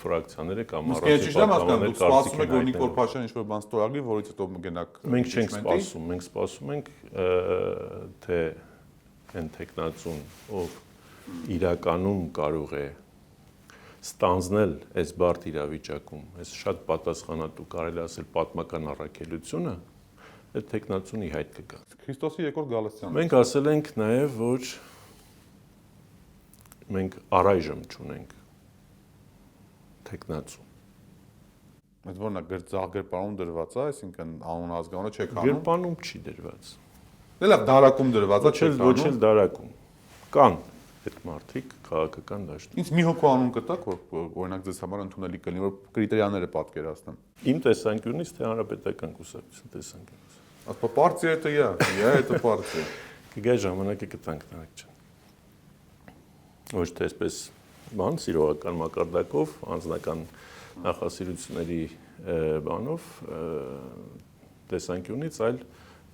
ֆրակցիաները կամ առանձին պատգամավորներ կարծիք են, որ Նիկոլ Փաշինյանը ինչ-որ բան ստորագրի, որից հետո գնաք։ Մենք չենք սպասում, մենք սպասում ենք, թե այն տեխնացուն, ով իրականում կարող է ստանձնել այս բարդ իրավիճակում, այս շատ պատասխանատու կարելի ասել պատմական առաքելությունը, այդ տեխնացունի հայտ կգա։ Քրիստոսի երկրորդ գալստյան։ Մենք ասել ենք նաև, որ մենք առայժմ չունենք տեխնացու։ Այդ որն է գրպանում դրված է, այսինքն անուն ազգանունը չեք հանում։ Գրպանում չի դրված։ Դե լավ, դարակում դրված է, Ոչ էլ դարակում։ Կան այդ մարդիկ քաղաքական դաշտում։ Ինձ մի հոգու անուն կտակ, որ օրինակ ձեզ համար ընդունելի կլինի, որ կրիտերիաները պատկերացնեմ։ Իմ տեսանկյունից թե հանրապետական կուսակցության տեսանկյունից։ Ասպա партия это я это партия։ Կգա ժամանակը կտանք նրանք ջան։ Ոչ թե այսպես բան սիրողական մակարդակով, անձնական նախասիրությունների բանով տեսանկյունից, այլ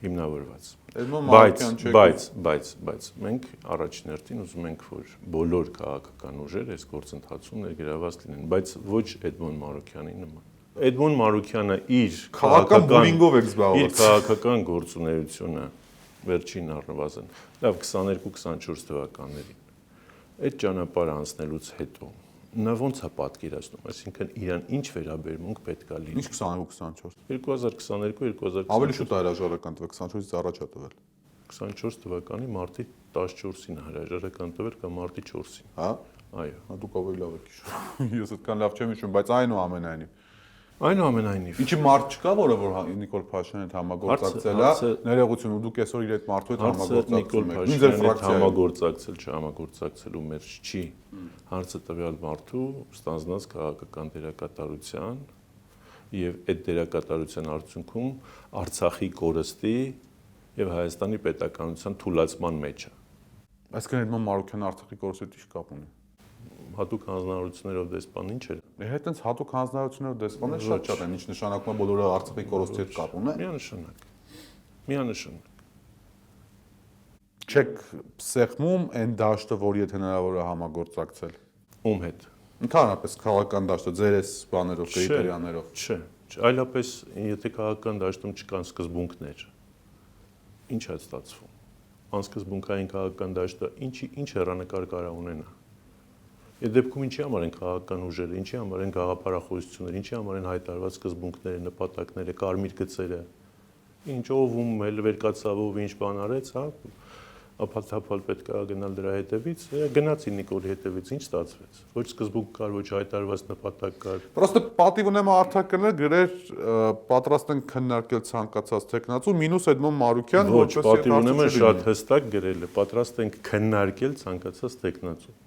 հիմնավորված։ Բայց մենք առաջին հերթին ուզում ենք, որ բոլոր քաղաքական ուժերը այս գործընթացում ներգրավված լինեն, բայց ոչ Էդմոն Մարուկյանի նման։ Էդմոն Մարուկյանը իր քաղաքական բուլինգով է զբաղված։ Իր քաղաքական գործունեությունը վերջին առնվազն, լավ 22-24 թվականներին այդ ճանապարհը անցնելուց հետո նա ոնց է պատկերացնում, այսինքն իրան ինչ վերաբերմունք պետք է լինի։ Ինչ 22-24։ 2022-2023։ Ավելի շուտ հրաժարական տվել, 24-ից առաջ է տվել։ 24 թվականի մարտի 14-ին հրաժարական տվել կամ մարտի 4-ին։ Հա։ Այո։ Դուք ավելի լավ եք հիշում։ Ես այդքան լավ չեմ հիշում, բայց այնուամենայնիվ։ Այնուամենայնիվ։ Ինչի մարդ չկա, որը որ Նիկոլ Փաշինյանը հետ համագործակցել է, ներողություն, դուք այսօր իր այդ մարդու հետ համագործակցում եք։ Ինչ ձեր ֆրակցիա համագործակցել, չհամագործակցելու մեջ չի։ Հարցը տվյալ մարդու ստանձնած քաղաքական դերակատարության եւ այդ դերակատարության արդյունքում Արցախի կորստի եւ Հայաստանի պետականության թուլացման մեջ է։ Այսինքն Էդմոն Մարուկյանը Արցախի կորստի ինչ կապ ունի։ Հատուկ հանձնարարություններով դեսպան ինչ էր։ Հետ այնց հատուկ հանձնարարություններով դեսպաններ շատ են, ինչ նշանակում է բոլորը Արցախի կորստի հետ կապ ունեն։ Միանշանակ։ Չեք սեղմում այն դաշտը, որ եթե հնարավոր է համագործակցել։ Ում հետ։ Ընդհանրապես քաղաքական դաշտը ձեր էս բաներով, կրիտերիաներով։ Չէ, այլապես եթե քաղաքական դաշտում չկան սկզբունքներ, ինչ է ստացվում։ Անսկզբունքային քաղաքական դաշտը ինչ հեռանկար կարա ունենա։ Այդ դեպքում ինչի համար են քաղաքական ուժերը, ինչի համար են գաղափարախոսությունները, ինչի համար են հայտարարված սկզբունքները, նպատակները, կարմիր գծերը։ Ինչ ով էլ վերկացավով ինչ բան արեց, հա, ափաթափալ պետք է գնալ դրա հետևից, գնացի Նիկոլի հետևից, ինչ ստացվեց։ Ոչ սկզբունք կար, ոչ հայտարարված նպատակ կար։ Պրոստը պատիվ ունեմ արտակրներ գրեր պատրաստ են քննարկել ցանկացած տեխնացու, մինուս Էդմոն Մարուկյան, որպես պատիվ ունեմ շատ հստակ գրել է, պատրաստ են քննարկել ցանկացած տեխնացու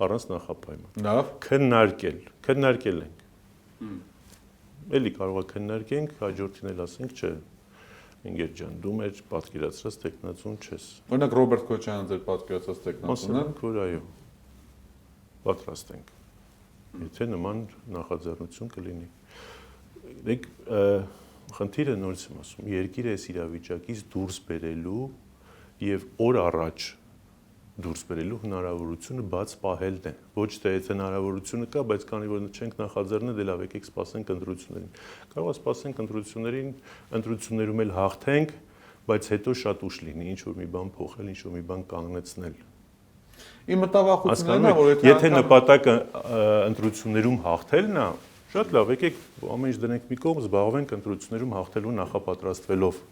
առանց նախապայման։ Լավ։ Քննարկել ենք։ Էլի կարող է քննարկենք, հաջորդին էլ ասենք, չէ։ Ինգեր ջան, դու մեր պատկերացրած տեխնացուն չես։ Օրինակ Ռոբերտ Քոչյանը ձեր պատկերացրած տեխնացուն է։ Ասենք, որ այո։ Պատրաստ ենք։ Եթե նման նախաձեռնություն կլինի։ Դեք խնդիրը նորից եմ ասում, երկիրը այս իրավիճակից դուրս բերելու եւ օր առաջ դուրս բերելու հնարավորությունը բաց պահելն է։ Ոչ թե այդ հնարավորությունը կա, բայց քանի որ չենք նախաձեռնել, դե լավ եկեք սպասենք ընտրություններին։ Կարող է սպասենք ընտրություններին, ընտրություններում էլ հաղթենք, բայց հետո շատ ուշ լինի, ինչ որ մի բան փոխել, ինչ որ մի բան կանգնեցնել։ Իմ մտավախությունն է, որ եթե նպատակը ընտրություններում հաղթելն է, շատ լավ, եկեք ամեն ինչ դնենք մի կողմ, զբաղվենք ընտրություններում հաղթելու նախապատրաստվելով։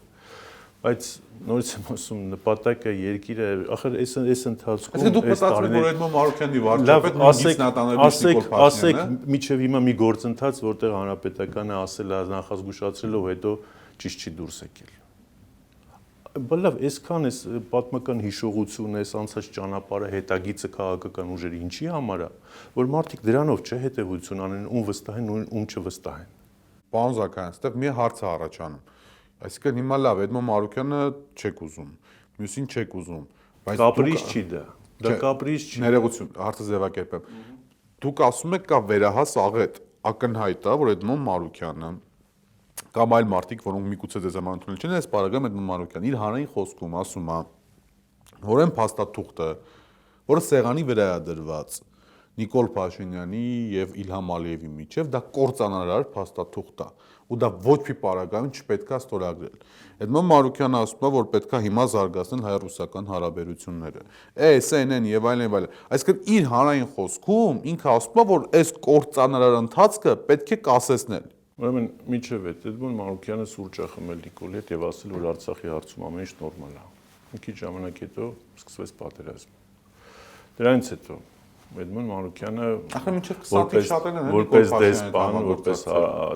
Բայց նորից եմ ասում, նպատակը երկիրը, ախր այս ընթացքում դուք մտածում եք, որ Էդմոն Մարուկյանի վարչապետ նույնիսկ նատանելու Նիկոլ Փաշինյանն է։ Ասեք միջև հիմա մի գործընթաց, որտեղ հանրապետականը ասել է նախազգուշացրելով, հետո ճիշտ չի դուրս եկել։ Բայց լավ, այսքան էս պատմական հիշողությունը, այս անցած ճանապարհը, հետագիծը քաղաքական ուժերի ինչի համար է, որ մարդիկ դրանով չէ հետևություն անեն, ում վստահ են, ում չվստահ են։ Պարոն Զաքարյան, այստեղ մի հարց է առաջանում։ Այսինքն հիմա լավ, Էդմոն Մարուկյանը չեք ուզում, մյուսին չեք ուզում, բայց կապրիչ չի դա։ Դա կապրիչ չի։ Ներողություն, հարցը ձևակերպեմ։ Դուք ասում եք կա վերահաս աղետ, ակնհայտ է, որ Էդմոն Մարուկյանը կամ այլ մարդիկ, որոնք միգուցե ձեզ համար ընդունել չեն, այս բարագամ Էդմոն Մարուկյանը իր հանրային խոսքում ասում է, որ այն փաստաթուղթը, որը սեղանի վրա է դրված Նիկոլ Փաշինյանի եւ Իլհամ Ալիևի միջև, դա կործանարար փաստաթուղթ է, ու դա ոչ մի պարագայում չպետք է ստորագրել։ Էդմոն Մարուկյանը ասում է, որ պետք է հիմա զարգացնել հայ-ռուսական հարաբերությունները։ SNN եւ այլն։ Այսինքն իր հանրային խոսքում ինքը ասում է, որ այս կործանարար ընթացքը պետք է կասեցնել։ Ուրեմն միջև այդ Էդմոն Մարուկյանը սուրճ է խմել Նիկոլի հետ եւ ասել, որ Արցախի հարցում ամեն ինչ նորմալ է։ Մի քիչ ժամանակ հետո սկսվեց պատերազմը։ Դրանից հետո Էդմոն Մարուկյանը որպես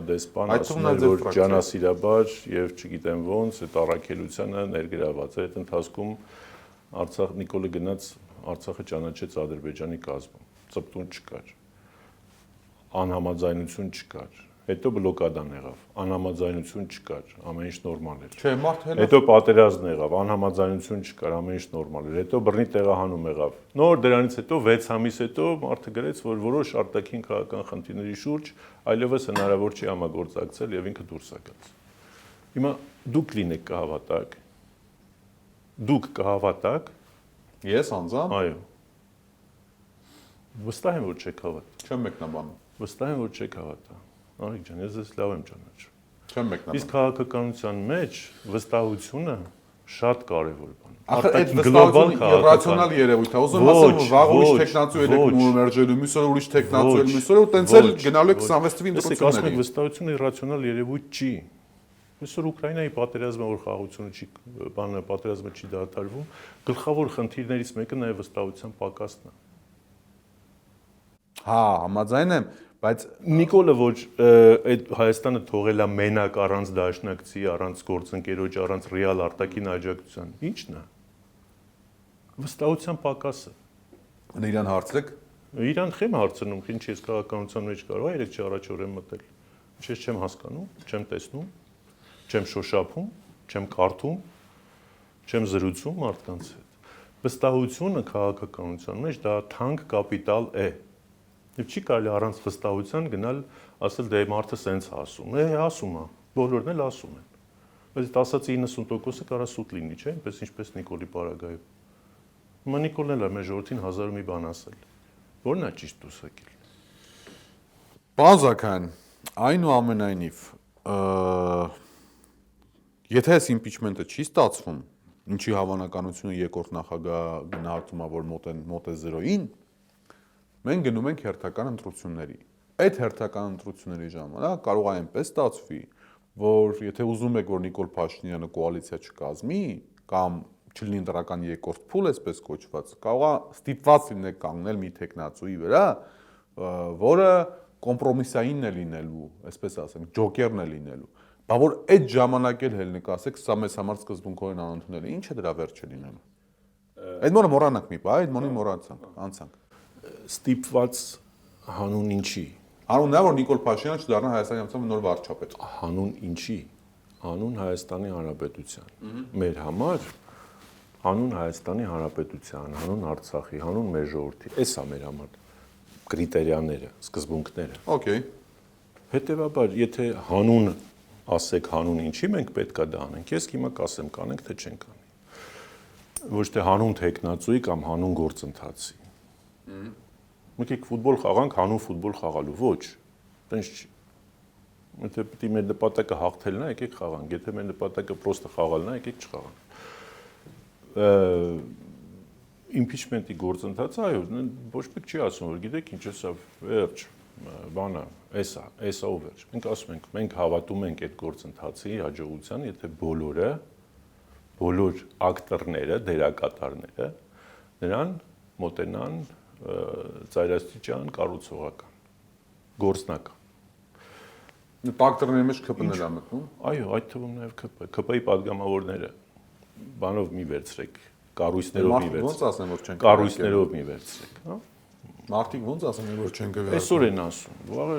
դեսպան ասում էր, որ ջանասիրաբար եւ չգիտեմ ոնց այդ առաքելությանը ներգրաված է։ Այդ ընթացքում Արցախ Նիկոլը գնաց Արցախը ճանաչեց Ադրբեջանի կազմում, ծպտուն չկար, անհամաձայնություն չկար, հետո բլոկադան եղավ, անհամաձայնություն չկար, ամեն ինչ նորմալ էր։ Չէ, մարդը Հետո պատերազմ եղավ, անհամաձայնություն չկար, ամեն ինչ նորմալ էր։ Հետո բռնի տեղահանում եղավ։ Նոր դրանից հետո 6 ամիս հետո մարդը գրեց, որ որոշ արտաքին քաղաքական խնդիրների շուրջ այլևս հնարավոր չի համագործակցել եւ ինքը դուրս է գալիս։ Հիմա դուք լինեք կհավատաք։ Դուք կհավատաք։ Ես անձամբ։ Այո։ Վստահ եմ, որ չեք հավատա։ Չեմ մեկնաբանում։ Վստահ եմ, որ չեք հավատա։ Արիկ ջան, ես ձեզ լավ եմ ճանաչում։ Չեմ մեկնաբանում։ Իսկ քաղաքականության մեջ վստահությունը շատ կարևոր բան է։ Ախր այդ վստահությունը իրացիոնալ երևույթ է։ Ուզում ասեմ, որ վաղ ուրիշ տեխնացու եք մերժելու, մյուսը ուրիշ տեխնացու ել, մյուսը ու տենց էլ գնալու եք 26-ի ընտրությունների։ Ասում եք վստահությունը իրացիոնալ երևույթ չի։ Այսօր Ուկրաինայի պատերազմը, որ խաղաղությունը չի, բանը պատերազմը չի դադարվում, գլխավոր խնդիրներից մեկը նաև վստահության պակասն է։ Հա, համաձայն եմ, բայց Նիկոլը ոչ այդ Հայաստանը թողել է մենակ առանց դաշնակցի, առանց գործընկերոջ, առանց ռեալ արտաքին աջակցության։ Ի՞նչն է։ Վստահության պակասը։ իրան հարցրեք։ Իրան խեմ հարցնում, ինչ ես քաղաքականության մեջ կարող է 3 առաջ օրեն մտել։ Ես չեմ հասկանում, չեմ տեսնում, չեմ շոշափում, չեմ կարդում, չեմ զրուցում մարդկանց հետ։ Վստահությունը քաղաքականության մեջ դա թանկ կապիտալ է։ Եվ չի կարելի առանց վստահության գնալ ասել դե մարդը սենց ասում։ Ասում է, բոլորն էլ ասում են։ Բայց այդ ասածի 90%-ը կարա սուտ լինի, չէ՞, այնպես ինչպես Նիկոլի պարագայում։ Հիմա Նիկոլն էլ է մեր ժողովրդին 1000 մի բան ասել։ Որն է ճիշտ դուսակել։ Պարոն Զաքարյան, այնուամենայնիվ, եթե այս իմպիչմենտը չի ստացվում, ինչի հավանականությունը երկրորդ նախագահ գնահատում է, որ մոտ է 0-ին, մենք գնում ենք հերթական ընտրությունների։ Այդ հերթական ընտրությունների ժամանակ կարող է այնպես ստացվի, որ եթե ուզում եք, որ Նիկոլ Փաշինյանը կոալիցիա չկազմի, կամ չլինի ընտրական երկրորդ փուլ, այսպես կոչված, կարող է ստիպված լինեք կանգնել մի տեխնացուի վրա, որը կոմպրոմիսային է լինելու, այսպես ասենք, ջոկերն է լինելու։ Բա որ այդ ժամանակ էլ նկասեք, սա մեզ համար սկզբունքորեն անընդունել է, ինչ է դրա վերջը լինելու։ Այդ մոնը մոռանանք մի բա, այդ մոնի մոռացանք, անցանք։ Ստիպված հանուն ինչի։ Հանուն նա որ Նիկոլ Փաշինյանը չդառնա Հայաստանի Հանրապետության նոր վարչապետ։ Հանուն ինչի։ Հանուն Հայաստանի Հանրապետության։ Մեր համար հանուն Հայաստանի Հանրապետության, հանուն Արցախի, հանուն մեր ժողովրդի։ Էս է մեր համար կրիտերիաները, սկզբունքները։ Okay։ Հետևաբար, եթե հանուն ասեք հանուն ինչի մենք պետքա դա անենք, ես հիմա կասեմ կանենք թե չենք անի։ Ոչ թե հանուն տեխնացուի կամ հանուն գործընթացի։ Մեկեք ֆուտբոլ խաղանք հանուն ֆուտբոլ խաղալու, ոչ։ Տենց չի։ Եթե պետք է մեր նպատակը հաղթելն է, եկեք խաղանք, եթե մեր նպատակը պրոստը խաղալն է, եկեք չխաղանք։ Impeachment-ի գործընթացը, այո, ոչ մեկ չի ասում, որ գիտեք ինչ է սա վերջ, բանը, էսա ու վերջ։ Մենք ասում ենք, մենք հավատում ենք այդ գործընթացի հաջողության, եթե բոլոր ակտորները, դերակատարները նրան մոտենան ծայրաստիճան կառուցողական, գործնական։ Ակտորների մեջ ԿՊ-ն էլ է մտնում։ Այո, այդ թվում նաև ԿՊ, ԿՊ-ի падգամավորները բանով մի վերցրեք, կառույցներով մի վերցրեք։ Ոնց ասեմ, որ չեն կառույցներով մի վերցրեք, հա։ Մարդիկ ոնց ասեմ, որ չեն գվերացնում։ Այսօր են ասում, վաղը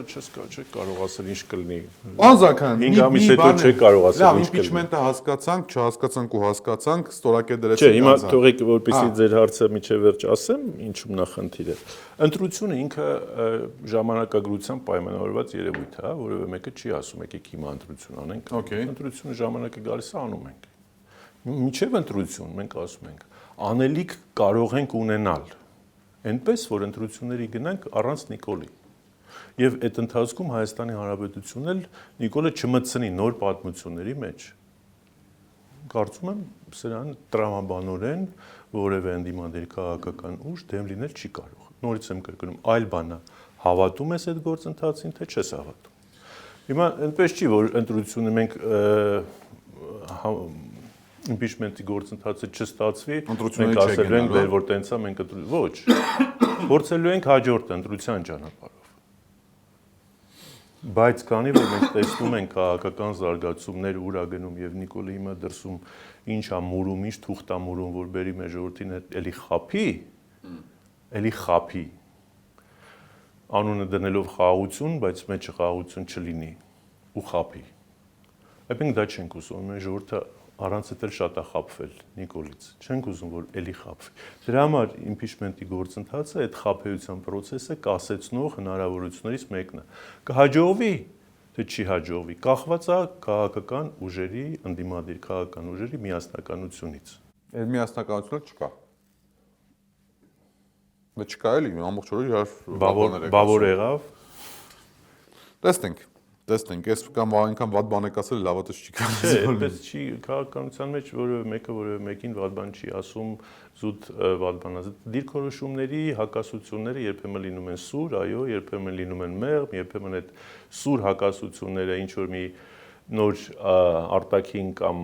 չեք կարող ասել ինչ կլինի։ Պարոն Զաքարյան, 5 ամիս հետո չեք կարող ասել ինչ կլինի։ Impeachment-ը հասկացանք, չհասկացանք ու հասկացանք, ստորակե դրեցինք։ Չէ, հիմա թողեք, որպեսզի ձեր հարցը միջև վերջ ասեմ, ինչու՞մն է խնդիրը։ Ընտրությունը ինքը ժամանակագրությամբ պայմանավորված երևույթ է, որովհետեւ մեկը չի ասում, եկեք հիմա ընտրություն անենք։ Ընտրությունը ժամանակը գալիս է անում ենք։ Միջև ընտրություն մենք ասում ենք, անելիք կարող ենք ունենալ։ Այնպես որ ընտրությունների գնանք առանց Նիկոլի։ Եվ այդ ընթացքում Հայաստանի Հանրապետությունն էլ Նիկոլը չմտցնի նոր պատմությունների մեջ։ Կարծում եմ, սրան տրամաբանորեն որևէ ընդդիմադիր քաղաքական ուժ դեմ լինել չի կարող։ Նորից եմ կրկնում, այլ բան է, հավատում ես այդ գործընթացին, թե չես հավատում։ Հիմա այնպես չի, որ ընտրությունը մենք impeachment-ի գործընթացը չստացվի, մենք ասելու ենք, որ տենց է, մենք ոչ։ Փորձելու ենք հաջորդ ընտրության ճանապարհով։ Բայց քանի որ մենք տեսնում ենք քաղաքական զարգացումներ ուր է գնում եւ Նիկոլը հիմա դրսում ինչ է մուրում, ինչ թուղթ է մուրում, որ բերի մեր ժողովրդին էլի խափի, էլի խափի անունը դնելով խաղաղություն, բայց մեջը խաղաղություն չլինի ու խափի։ Այդ մենք դա չենք ուզում, մեր ժողովուրդը առանց էլ շատ է խափվել Նիկոլից։ Չենք ուզում, որ էլի խափվի։ Դրա համար impeachment-ի գործընթացը այդ խափեության process-ը կասեցնող հնարավորություններից մեկն է։ Կհաջողվի, թե չի հաջողվի, կախված է քաղաքական ուժերի, ընդդիմադիր քաղաքական ուժերի միասնականությունից։ Այդ միասնականությունը չկա։ Դա չկա էլի, ամբողջ օրը իրար բավոր եղավ։ Տեսնենք, ես կամ այնքան վատ բան եք ասել, լավատես չի կարելի։ Չէ, այդպես չի, քաղաքականության մեջ որևէ մեկը որևէ մեկին վատ բան չի ասում, զուտ վատ բան ասել։ Դիրքորոշումների հակասությունները երբեմն լինում են սուր, այո, երբեմն լինում են մեղմ, երբեմն այդ սուր հակասությունները ինչ որ մի նոր արտաքին կամ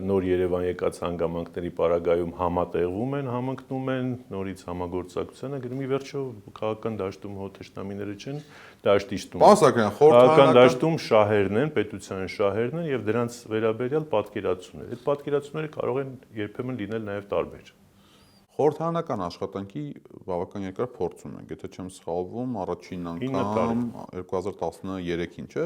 նոր Երևան եկած հանգամանքների պարագայում համատեղվում են, համընկնում են, նորից համագործակցությանը գնում ի վերջո քաղաքական դաշտում հո թշնամիները չեն, դաշտի շտում։ Քաղաքական դաշտում շահերն են, պետության շահերն են եւ դրանց վերաբերյալ պատկերացումներ։ Այդ պատկերացումները կարող են երբեմն լինել նաեւ տարբեր։ Խորհրդարանական աշխատանքի բավական երկար փորձ ունենք, եթե չեմ սխալվում, առաջին անգամ 2013-ին, չէ՞։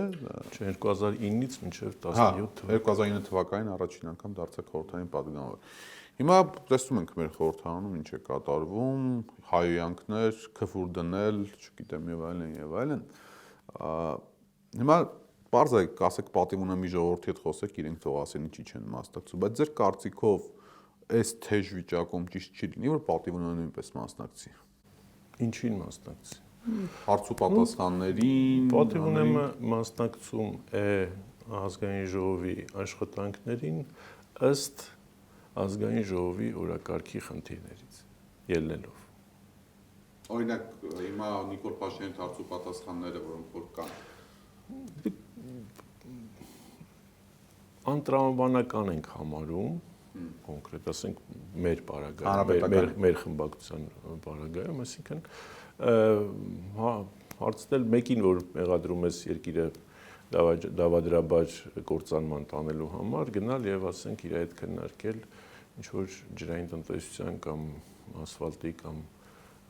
Չէ, 2009-ից մինչև 17 2009 թվականին առաջին անգամ դարձա խորհրդային падգամավոր։ Հիմա տեսնում ենք մեր խորհրդարանում ինչ է կատարվում, հայոյանքներ, քֆուր դնել, չգիտեմ եւ այլն։ Հիմա բարձ է, ասեք պատիվ ունեմ մի ժողովրդի հետ խոսեք, իրենք թող ասեն ինչի չեն մասնակցում, բայց ձեր կարծիքով այս թեժ վիճակում ճիշտ չի լինի, որ պատիվ ունենա նույնպես մասնակցի։ Ինչին մասնակցի։ Հարց ու պատասխաններին։ Պատիվ ունեմը մասնակցում է ազգային ժողովի աշխատանքներին ըստ ազգային ժողովի օրակարգի խնդիրներից ելնելով։ Օրինակ, հիմա Նիկոլ Փաշինյանի հարց ու պատասխանները, որոնք որ կան։ Անտրամաբանական ենք համարում, կոնկրետ ասենք մեր պարագայում, մեր խմբակցության պարագայում, այսինքն հարցնել մեկին, որ մեղադրում ես երկիրը դավադրաբար կործանման տանելու համար, գնալ եւ ասենք իր հետ քննարկել ինչ որ ջրային տնտեսության կամ ասֆալտի կամ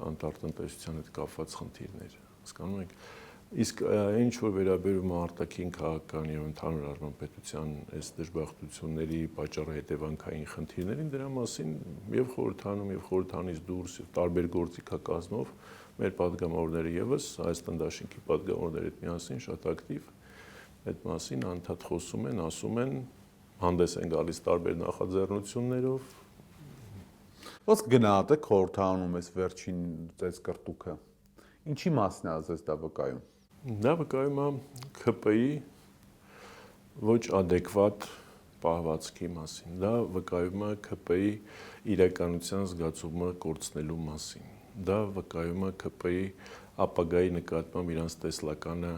անտառտնտեսության հետ կապված խնդիրներ, հասկանում եք։ Իսկ ինչ որ վերաբերում է արտաքին քաղաքական եւ ընդհանուր առմամբ պետության այս դժբախտությունների պատճառը հետևանքային խնդիրներին, դրա մասին եւ խորհրդանում եւ խորհրդանից դուրս տարբեր գործիքակազմով մեր падգամավորները եւս Հայաստան Դաշինքի падգամավորների հետ միասին շատ ակտիվ այդ մասին անդադ խոսում են, ասում են, հանդես են գալիս տարբեր նախաձեռնություններով։ Ոնց գնահատեք խորհրդանում այս վերջին այս կրտուկը։ Ինչի մասն է ասես դա վկայում։ Դա վկայում է ՔՊ-ի ոչ adekvat պահվածքի մասին։ Դա վկայում է ՔՊ-ի իրականության զգացումը կորցնելու մասին։ Դա վկայում է ՔՊ-ի ապագայի նկատմամբ իրանց տեսլականը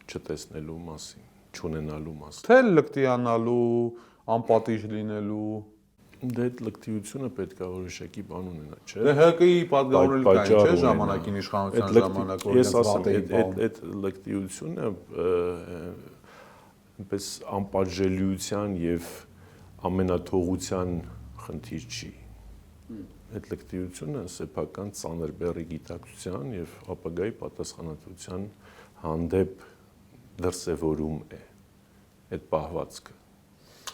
չտեսնելու մասին, չունենալու մասին։ Թե լկտիանալու, անպատիժ լինելու։ Դե այդ լկտիությունը պետք է որոշակի բան ունենա, չէ՞։ Դե ՀԿ-ի падգամավորել կային, չէ՞, ժամանակին իշխանության ժամանակ, ես ասում եմ, այդ լկտիությունը այնպես անպատժելիության եւ ամենաթողության խնդիր չի։ Այդ լկտիությունը սեփական ծանր բեռի գիտակցության եւ ապագայի պատասխանատվության հանդեպ դրսևորում է այդ պահվածքը։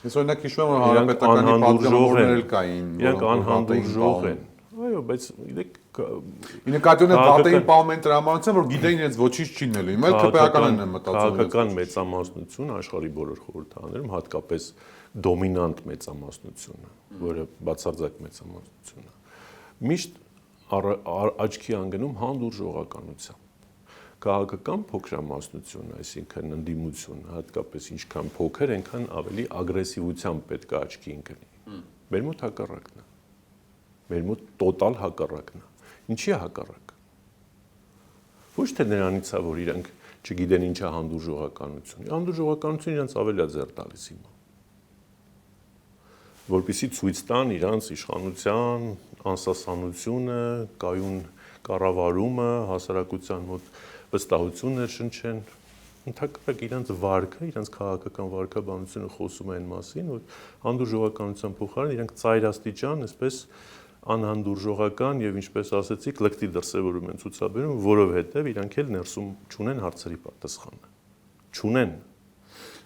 Ես օրինակ հիշում եմ, որ հանրապետականի падգամավորներ կային, որոնք անհանդուրժող են։ Այո, բայց գիտեք, ի նկատի ունեմ վատեին պահում են տրամաբանության, որ գիտեին իրենց ոչինչ չի լինելու։ Հիմա ԿՊԱ-ականն են մտածում։ Քաղաքական մեծամասնությունը աշխարհի բոլոր խորհրդաներում, հատկապես դոմինանտ մեծամասնությունը, որը բացարձակ մեծամասնությունն է, միշտ աչքի անգնում հանդուրժողականությամբ։ Քաղաքական փոքրամասնությունը, այսինքն ընդդիմությունը, հատկապես ինչքան փոքր, այնքան ավելի ագրեսիվությամբ պետք է աչքի ընկնի։ Մեր մոտ հակառակն է։ Մեր մոտ տոտալ հակառակն է։ Ինչի է հակառակ։ Ոչ թե նրանից է, որ իրանք չգիտեն ինչ է հանդուրժողականություն։ Հանդուրժողականությունը իրանց ավելի է ձեռ տալիս հիմա։ Որպեսզի ցույց տան իրանց իշխանության անսասանությունը, կայուն կառավարումը, հասարակության մոտ վստահություններ շնչեն, ընդհակառակ իրանց վարքը, իրանց քաղաքական վարքաբանությունը խոսում է այն մասին, որ հանդուրժողականության փոխարեն իրանք ծայրաստիճան, այսպես անհանդուրժողական եւ ինչպես ասեցի, կոլեկտիվ դրսևորում են ցուցաբերում, որովհետեւ իրանք էլ ներսում չունեն հարցերի պատասխանը։ Չունեն։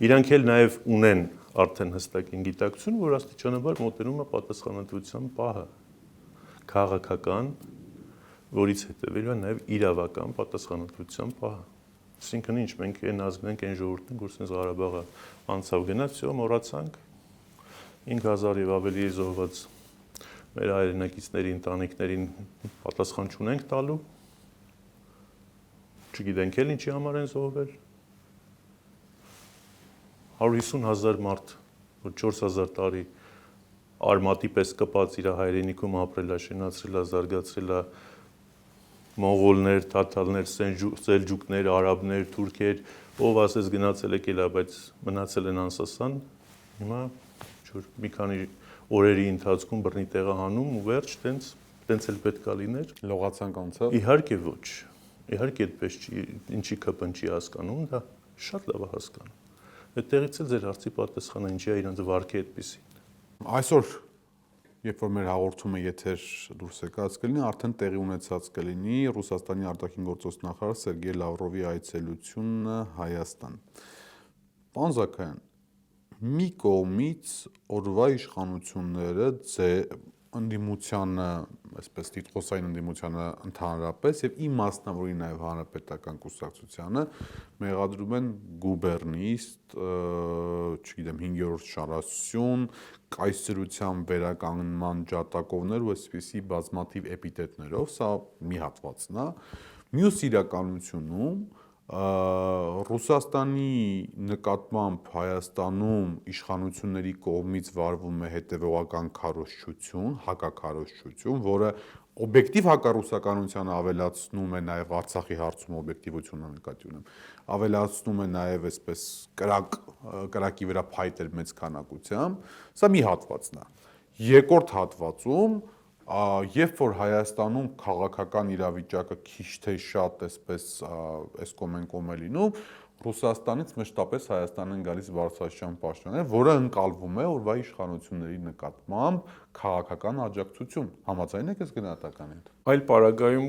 Իրանք էլ նաեւ ունեն արդեն հստակ գիտակցություն, որ աստիճանաբար մոտենում է պատասխանատվության պահը քաղաքական, որից հետևելու է նաեւ իրավական պատասխանատվության պահը։ Այսինքն ինչ, մենք այն ազգն ենք, այն ժողովուրդն ենք, որ sense Ղարաբաղը անցավ գնաց, всё մոռացանք 5000 եւ ավելի զոհված մեր հայրենակիցների ընտանիքներին պատասխան չունենք տալու։ Չգիտենք էլ ինչի համար են զոհվել։ 150,000 մարդ, որ 4000 տարի արմատի պես կպած իր հայրենիքում ապրել է, շենացրել է, զարգացրել է մոնղոլներ, թաթարներ, սելջուկներ, արաբներ, թուրքեր, ով ասես գնացել եկել է, բայց մնացել են անսասան, հիմա մի քանի օրերի ընթացքում բռնի տեղը հանում ու վերջ, տենց էլ պետք է լիներ։ Լողացանք անցավ։ Իհարկե ոչ։ Իհարկե այդպես չի, ինչի կպնչի հասկանում, դա շատ լավ է հասկանում։ Այդտեղից էլ ձեր հարցի պատասխանը ինչի է իրանց վարկի այդպեսին։ Այսօր երբ որ մեր հաղորդումը եթեր դուրս եկած կլինի, արդեն տեղի ունեցած կլինի Ռուսաստանի արտաքին գործոստ նախարար Սերգեյ Լավրովի այցելությունը Հայաստան։ Պարոն Զաքարյան, մի կողմից օրվա իշխանությունները ընդդիմությանը, այսպես տիտղոսային ընդդիմությանը ընդհանրապես եւ ի մասնավորի նաեւ հանրապետական կուսակցությանը մեղադրում են գուբերնիստ, չգիտեմ, 5-րդ շարասյուն, կայսրության վերականգնման ջատագովներ ու այսպիսի բազմաթիվ էպիտետներով, սա մի հատվածն է։ Մյուս իրականությունում Ռուսաստանի նկատմամբ Հայաստանում իշխանությունների կողմից վարվում է հետևողական քարոզչություն, հակաքարոզչություն, որը օբյեկտիվ հակառուսականությանը ավելացնում է նաև Արցախի հարցում օբյեկտիվությունը նկատի ունեմ, ավելացնում է նաև այսպես կրակի վրա փայտել մեծ քանակությամբ, սա մի հատվածն է։ Երկրորդ հատվածում երբ որ Հայաստանում քաղաքական իրավիճակը քիչ թե շատ այսպես այս կոմեն-կոմ է լինում, Ռուսաստանից մշտապես Հայաստան են գալիս բարձրաստիճան պաշտոններ, որը ընկալվում է օրվա իշխանությունների նկատմամբ քաղաքական աջակցություն։ Համաձայն եք այս գնահատականի հետ։ Այլ պարագայում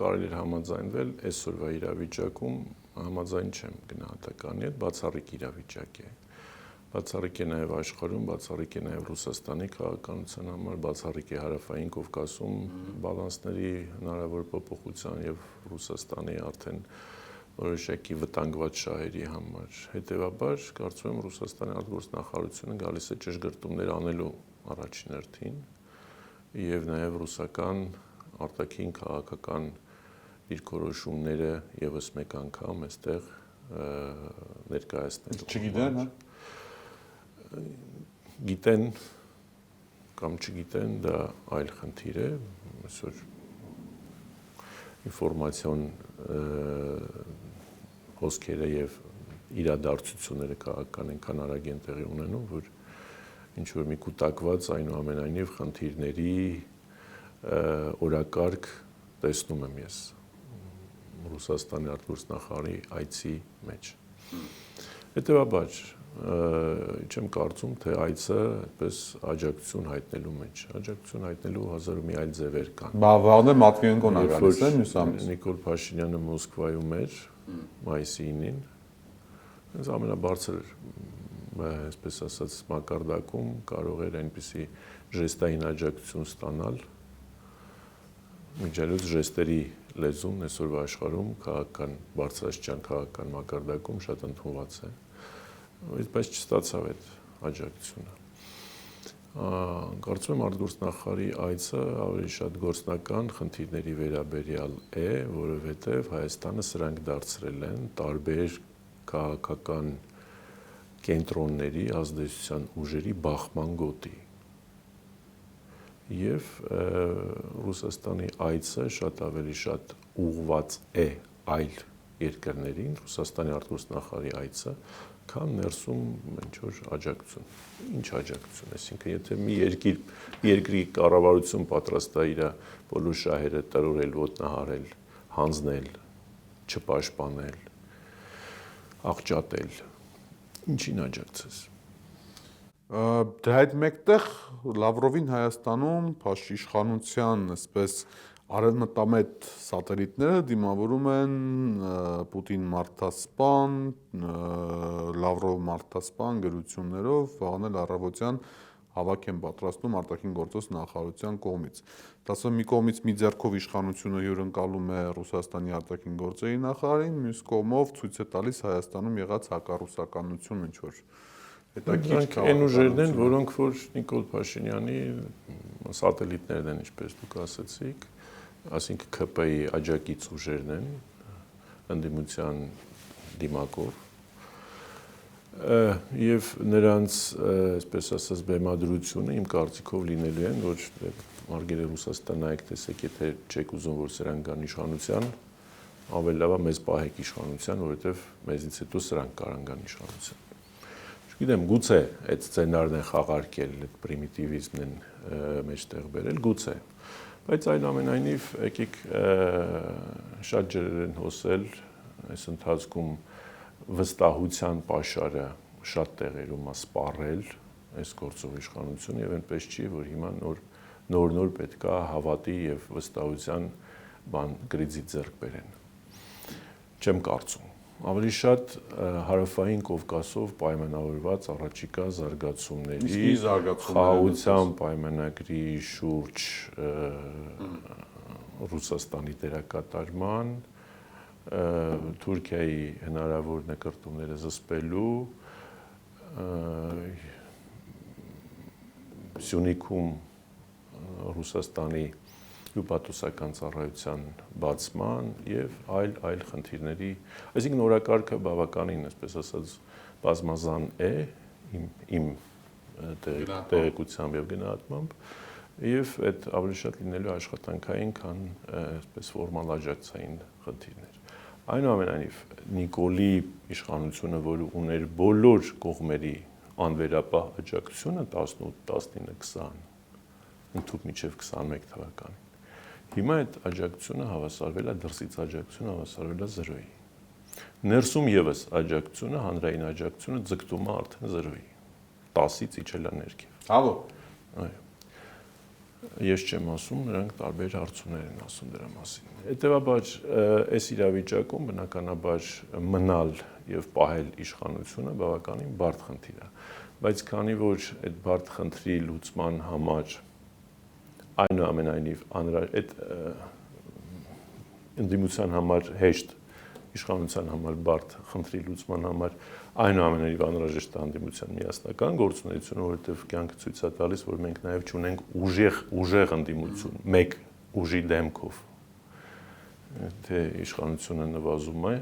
կարելի է համաձայնվել այսօրվա իրավիճակում համաձայն չեմ գնահատականի հետ, բացառիկ իրավիճակ է։ Բացառիկ է նաև աշխարհում, բացառիկ է նաև Ռուսաստանի քաղաքականության համար, բացառիկ է Հարավային Կովկասում բալանսների հնարավոր փոփոխության եւ Ռուսաստանի արդեն որոշակի վտանգված շահերի համար։ Հետևաբար, կարծում եմ Ռուսաստանի արտգործնախարարությունը գալիս է ճշգրտումներ անելու առաջին հերթին եւ նաև ռուսական արտաքին քաղաքական դիրքորոշումները եւս մեկ անգամ այստեղ ներկայացնելու։ Չգիտեն, հա։ Գիտեն կամ չգիտեն, դա այլ խնդիր է, այսօր ինֆորմացիոն հոսքերը եւ իրադարձությունները քաղաքական այնքան արագ են տեղի ունենում, որ ինչ որ մի կուտակված այնուամենայնիվ խնդիրների օրակարգ տեսնում եմ ես Ռուսաստանի արտգործնախարարի այցի մեջ։ Հետևաբար չեմ կարծում, թե այցը այդպես աջակցություն հայտնելու մեջ։ Աջակցություն հայտնելու հազար ու մի այլ ձևեր կան։ Վաղը Մատվիենկոն է գալիս, մյուս ամիս։ Նիկոլ Փաշինյանը Մոսկվայում էր մայիսի 9-ին։ Հենց ամենաբարձր, այսպես ասած, մակարդակում կարող էր այնպիսի ժեստային աջակցություն ստանալ։ Միջալյուց ժեստերի լեզուն այսօրվա աշխարհում քաղաքական բարձրաստիճան քաղաքական մակարդակում շատ ընդունված է։ Բայց չստացավ այդ աջակցությունը։ Կարծում եմ արտգործնախարարի այցը ավելի շատ գործնական խնդիրների վերաբերյալ է, որովհետև Հայաստանը սրանք դարձրել են տարբեր քաղաքական կենտրոնների ազդեցության ուժերի բախման գոտի։ Եվ Ռուսաստանի այցը շատ ավելի շատ ուղղված է այլ երկրներին, Ռուսաստանի արտգործնախարարի այցը, քան ներսում ինչ որ աջակցություն։ Ինչ աջակցություն, այսինքն եթե մի երկրի կառավարություն պատրաստ է իր բոլոր շահերը տրորել, ոտնահարել, հանձնել, չպաշտպանել, աղճատել, ինչին աջակցես։ Դրա հետ մեկտեղ Լավրովին Հայաստանում իշխանության այսպես արևմտամետ սատելիտները դիմավորում են Պուտին մարդասպան, Լավրով մարդասպան գրություններով վաղանել առավոտյան հավաք են պատրաստում արտաքին գործոս նախարարության կողմից։ Դա մի կողմից մի ձեռքով իշխանությունը հյուրընկալում է Ռուսաստանի արտաքին գործերի նախարարին, մյուս կողմով ցույց է տալիս Հայաստանում եղած հակառուսականություն ինչ-որ Դրանք այն ուժերն են, որոնք որ Նիկոլ Փաշինյանի սատելիտներն են, ինչպես դուք ասացիք, այսինքն ՔՊ-ի աջակից ուժերն են, ընդդիմության դիմակով, եւ նրանց, այսպես ասած, բեմադրությունը իմ կարծիքով լինելու են, որ Մարգարետ Ռուսաստան նայեք, տեսեք, եթե չեք ուզում, որ սրանք գան իշխանության, ավելի լավ է մեզ պահեք իշխանության, որովհետեւ մեզից հետո սրանք կարան գան իշխանության։ Չգիտեմ, գուցե այդ սցենարն են խաղարկել, այդ պրիմիտիվիզմն են մեջտեղ բերել, գուցե, բայց այնուամենայնիվ եկեք շատ ջրեր են հոսել այս ընթացքում վստահության պաշարը շատ տեղերում է սպառել այս գործող իշխանությունը եւ այնպես չի, որ հիմա նոր պետք է հավատի եւ վստահության բան գրիձի ձեռք բերեն։ Չեմ կարծում։ Ավելի շատ հարավային Կովկասով պայմանավորված առաջիկա զարգացումների խաղաղության պայմանագրի շուրջ Ռուսաստանի դերակատարման, Թուրքիայի հնարավոր նկրտումները զսպելու, Սյունիքում Ռուսաստանի հյուպատոսական ծառայության բացման եւ այլ խնդիրների, այսինքն օրակարգը բավականին, այսպես ասած, բազմազան է իմ տեղեկությամբ եւ գնահատմամբ եւ այդ ավելի շատ լինելու աշխատանքային, քան այսպես ֆորմալ աջակցային խնդիրներ։ Այնուամենայնիվ Նիկոլի իշխանությունը, որը ուներ բոլոր կողմերի անվերապահ աջակցությունը 18, 19, 20, ընդհանուր մինչև 21 թվականին։ Հիմա այդ աջակցությունը հավասարվել է, դրսից աջակցությունը հավասարվել է 0-ի։ Ներսում եւս աջակցությունը, հանրային աջակցությունը ձգտում է արդեն 0-ի։ 10-ից իջել է ներքև։ Հալո։ Այո։ Ես չեմ ասում, նրանք տարբեր հարցումներ են ասում դրա մասին։ Հետևաբար, այս իրավիճակում բնականաբար մնալ եւ պահել իշխանությունը բավականին բարդ խնդիր է, բայց քանի որ այդ բարդ խնդրի լուծման համար այնուամենայնիվ այդ ընդդիմության համար հեշտ, իշխանության համար բարդ խնդրի լուծման համար այնուամենայնիվ անհրաժեշտ է ընդդիմության միասնական գործունեությունը, որովհետև կյանքը ցույց է տալիս, որ մենք նաև չունենք ուժեղ ընդդիմություն, մեկ ուժի դեմքով։ Թե իշխանությունը նվազում է,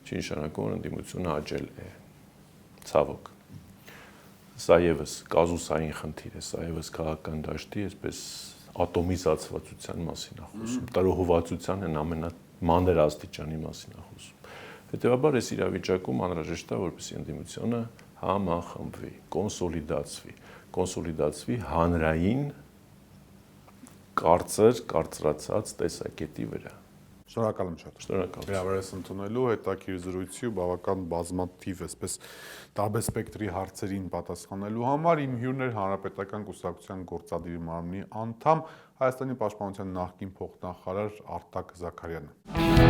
չի նշանակում, որ ընդդիմությունը աճել է։ Ցավոք։ Սա եւս կազուսային խնդիր է, սա եւս քաղաքական դաշտի, այսպես ատոմիզացվածության մասին է խոսում, տրոհվածության են ամենամանր աստիճանի մասին է խոսում։ Հետևաբար այս իրավիճակում անհրաժեշտ է, որպեսզի ընդդիմությունը համախմբվի, կոնսոլիդացվի հանրային կարծրացած տեսակետի վրա։ Շնորհակալ եմ շատ։ Շնորհակալ։ Վերաբերես ընդունելու հետաքրքիր զրույցի ու բավական բազմաթիվ, այսպես տարբեր սպեկտրի հարցերին պատասխանելու համար իմ հյուրն էր Հանրապետական կուսակցության գործադիր մարմնի անդամ Հայաստանի պաշտպանության նախկին փոխնախարար Արտակ Զաքարյանը։